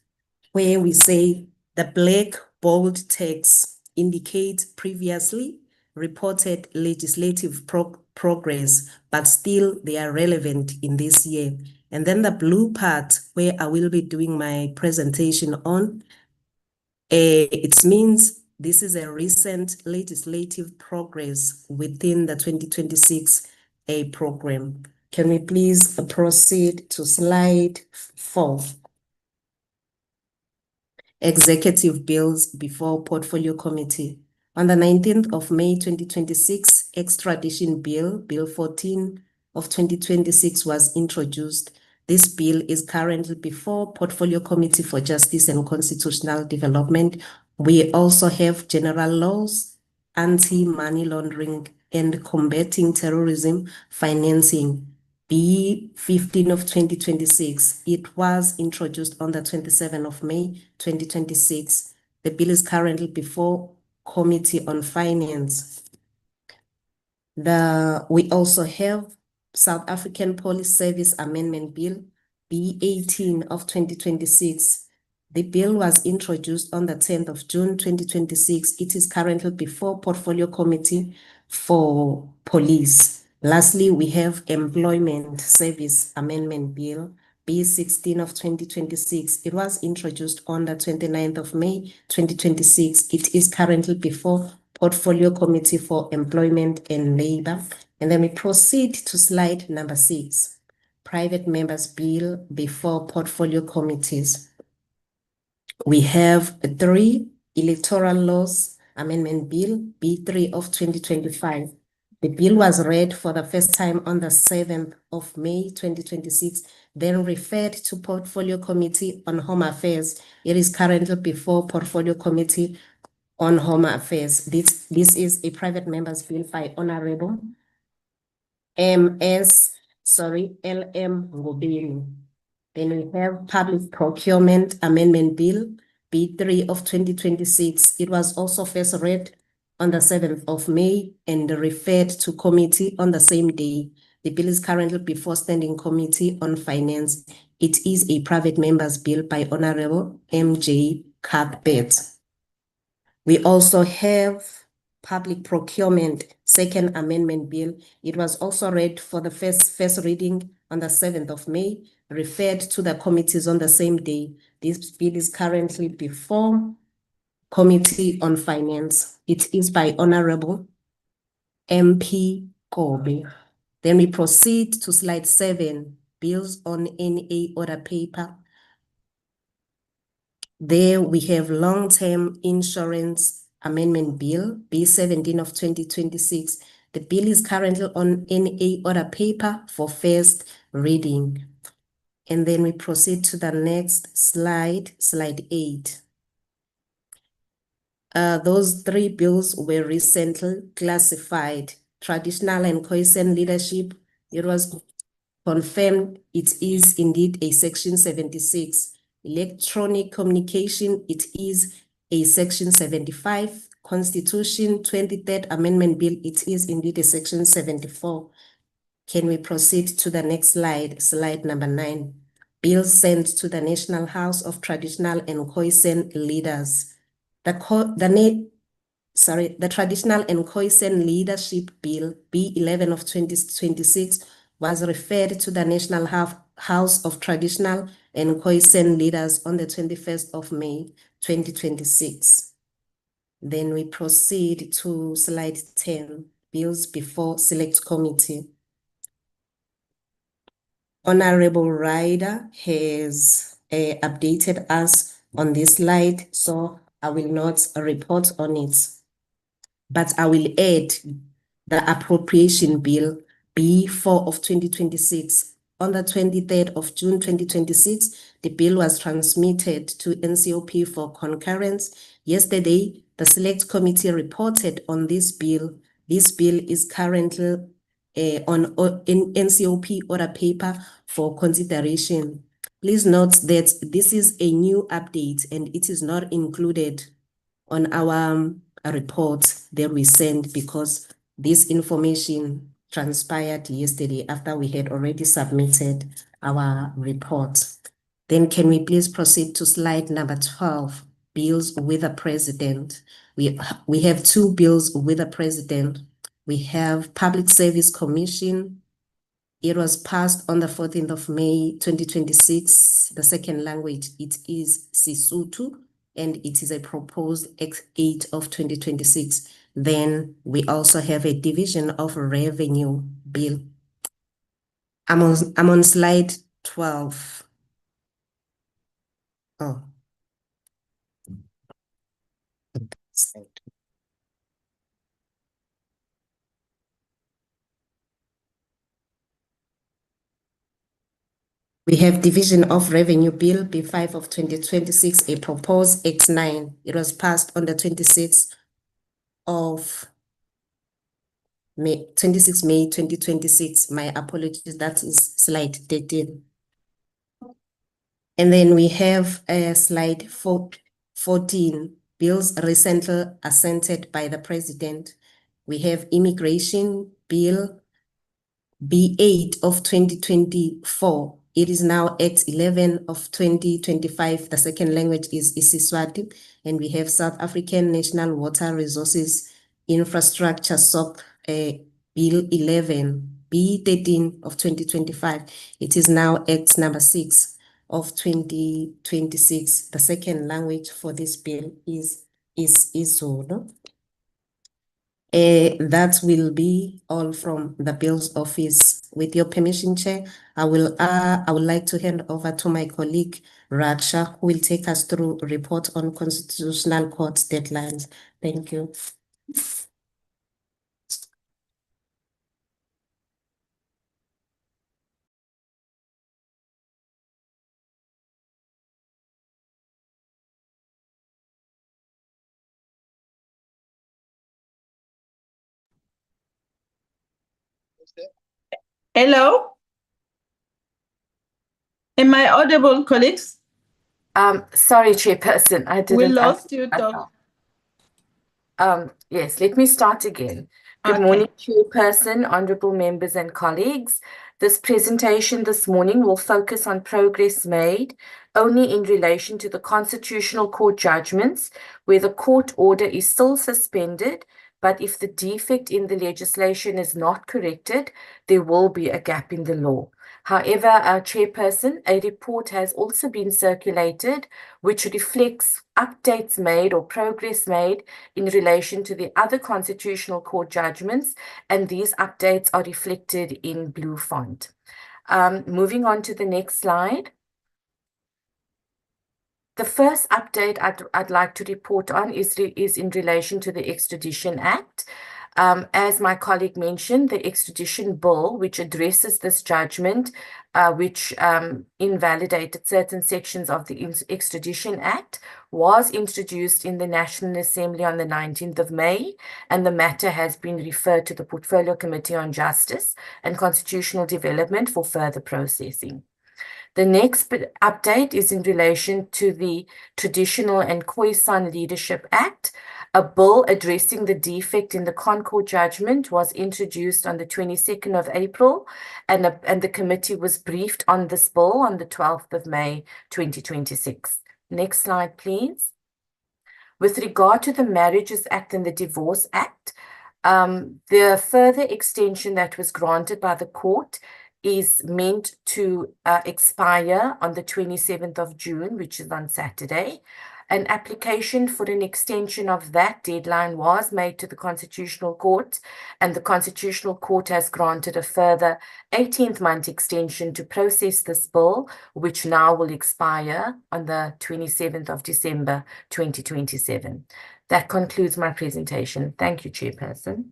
where we say the black bold text indicates previously reported legislative progress, but still they are relevant in this year. And then the blue part where I will be doing my presentation on, it means this is a recent legislative progress within the 2026 program. Can we please proceed to slide 4? Executive bills before Portfolio Committee. On the 19th of May 2026, Extradition Bill, Bill 14 of 2026 was introduced. This bill is currently before Portfolio Committee for Justice and Constitutional Development. We also have general laws, anti-money laundering and combating terrorism financing. B15 of 2026. It was introduced on the 27th of May 2026. The bill is currently before Committee on Finance. We also have South African Police Service Amendment Bill, B18 of 2026. The bill was introduced on the 10th of June 2026. It is currently before Portfolio Committee for Police. Lastly, we have Employment Service Amendment Bill, B16 of 2026. It was introduced on the 29th of May 2026. It is currently before Portfolio Committee for Employment and Labor. And then we proceed to slide number 6, Private Members Bill before Portfolio Committees. We have 3, Electoral Laws Amendment Bill, B3 of 2025. The bill was read for the first time on the 7th of May 2026, then referred to Portfolio Committee on Home Affairs. It is currently before Portfolio Committee on Home Affairs. This is a private member's bill by Honorable LM Ngobeni. Then we have Public Procurement Amendment Bill, B3 of 2026. It was also first read on the 7th of May and referred to committee on the same day. The bill is currently before Standing Committee on Finance. It is a private member's bill by Honorable MJ Cuthbert. We also have Public Procurement Second Amendment Bill. It was also read for the first reading on the 7th of May, referred to the committees on the same day. This bill is currently before Committee on Finance. It is by Honorable MP Kobe. Then we proceed to slide 7, Bills on NA Order Paper. There we have Long-Term Insurance Amendment Bill, B17 of 2026. The bill is currently on NA Order Paper for first reading. And then we proceed to the next slide, slide 8. Those 3 bills were recently classified. Traditional and Khoisan Leadership, it was confirmed it is indeed a Section 76. Electronic Communication, it is a Section 75. Constitution 23rd Amendment Bill, it is indeed a Section 74. Can we proceed to the next slide, slide number 9. Bill sent to the National House of Traditional and Khoisan Leaders. The Traditional and Khoisan Leadership Bill, B11 of 2026, was referred to the National House of Traditional and Khoisan Leaders on the 21st of May, 2026. Then we proceed to slide 10, Bills before Select Committee. Honorable Ryder has updated us on this slide, so I will not report on it, but I will add the Appropriation Bill, B4 of 2026. On the 23rd of June 2026, the bill was transmitted to NCOP for concurrence. Yesterday, the Select Committee reported on this bill. This bill is currently in NCOP order paper for consideration. Please note that this is a new update and it is not included on our report that we send because this information transpired yesterday after we had already submitted our report. Then can we please proceed to slide number 12, bills with the president. We have two bills with the president. We have Public Service Commission. It was passed on the 14th of May, 2026. The second language, it is Sesotho, and it is a proposed X8 of 2026. Then we also have a division of revenue bill. I'm on slide 12. Oh. We have Division of Revenue Bill B5 of 2026, a proposed X9. It was passed on the 26th of May, 26 May 2026. My apologies, that is slide 13. And then we have slide 14, bills recently assented by the President. We have Immigration Bill B8 of 2024. It is now Act 11 of 2025. The second language is Isiswati. And we have South African National Water Resources Infrastructure SOC Bill 11, B13 of 2025. It is now Act number 6 of 2026. The second language for this bill is Zulu. That will be all from the Bills Office. With your permission, Chair, I would like to hand over to my colleague, Raksha, who will take us through a report on Constitutional Court's deadlines. Thank you. Hello? Am I audible, colleagues? Sorry, Chairperson, I didn't. We lost you, Doc. Yes, let me start again. Good morning, Chairperson, honorable members and colleagues. This presentation this morning will focus on progress made only in relation to the Constitutional Court judgments where the court order is still suspended, but if the defect in the legislation is not corrected, there will be a gap in the law. However, our Chairperson, a report has also been circulated which reflects updates made or progress made in relation to the other Constitutional Court judgments, and these updates are reflected in blue font. Moving on to the next slide. The first update I'd like to report on is in relation to the Extradition Act. As my colleague mentioned, the extradition bill, which addresses this judgment, which invalidated certain sections of the Extradition Act, was introduced in the National Assembly on the 19th of May, and the matter has been referred to the Portfolio Committee on Justice and Constitutional Development for further processing. The next update is in relation to the Traditional and Khoisan Leadership Act. A bill addressing the defect in the Concord judgment was introduced on the 22nd of April, and the committee was briefed on this bill on the 12th of May 2026. Next slide, please. With regard to the Marriages Act and the Divorce Act, the further extension that was granted by the court is meant to expire on the 27th of June, which is on Saturday. An application for an extension of that deadline was made to the Constitutional Court, and the Constitutional Court has granted a further 18th-month extension to process this bill, which now will expire on the 27th of December 2027. That concludes my presentation. Thank you, Chairperson.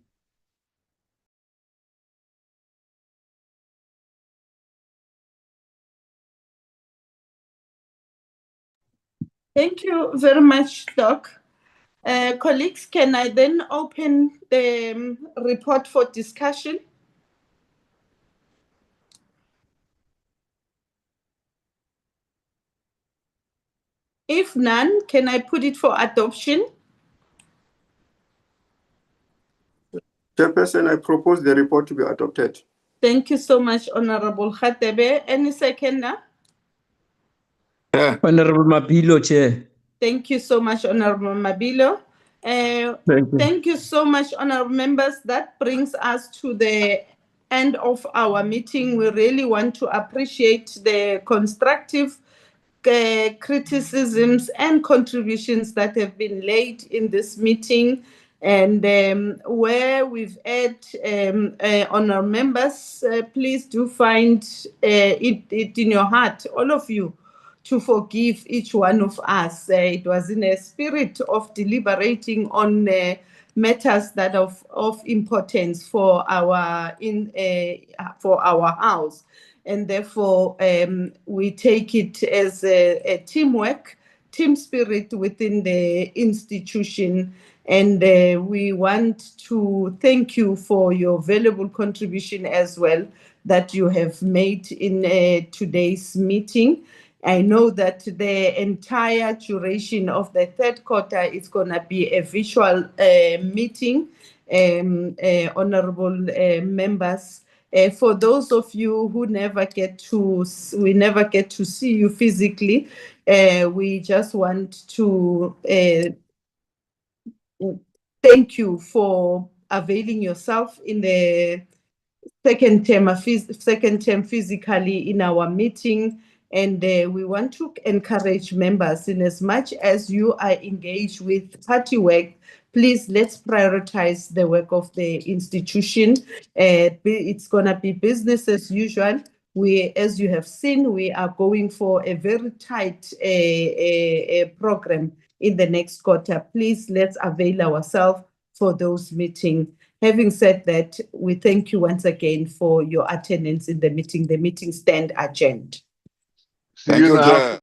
Thank you very much, Doc. Colleagues, can I then open the report for discussion? If none, can I put it for adoption? Chairperson, I propose the report to be adopted. Thank you so much, Honorable Khatebe. Any seconder? Honorable Mabilo, Chair. Thank you so much, Honorable Mabilo. Thank you so much, honorable members. That brings us to the end of our meeting. We really want to appreciate the constructive criticisms and contributions that have been laid in this meeting, and where we've had honorable members, please do find it in your heart, all of you, to forgive each one of us. It was in a spirit of deliberating on matters that of importance for our house, and therefore we take it as a teamwork, team spirit within the institution. And we want to thank you for your valuable contribution as well that you have made in today's meeting. I know that the entire duration of the third quarter is going to be a visual meeting, honorable members. For those of you who never get to see you physically, we just want to thank you for availing yourself in the second term physically in our meeting. And we want to encourage members, in as much as you are engaged with party work, please let's prioritize the work of the institution. It's going to be business as usual. As you have seen, we are going for a very tight program in the next quarter. Please let's avail ourselves for those meetings. Having said that, we thank you once again for your attendance in the meeting. The meeting stand adjourned. See you in the house.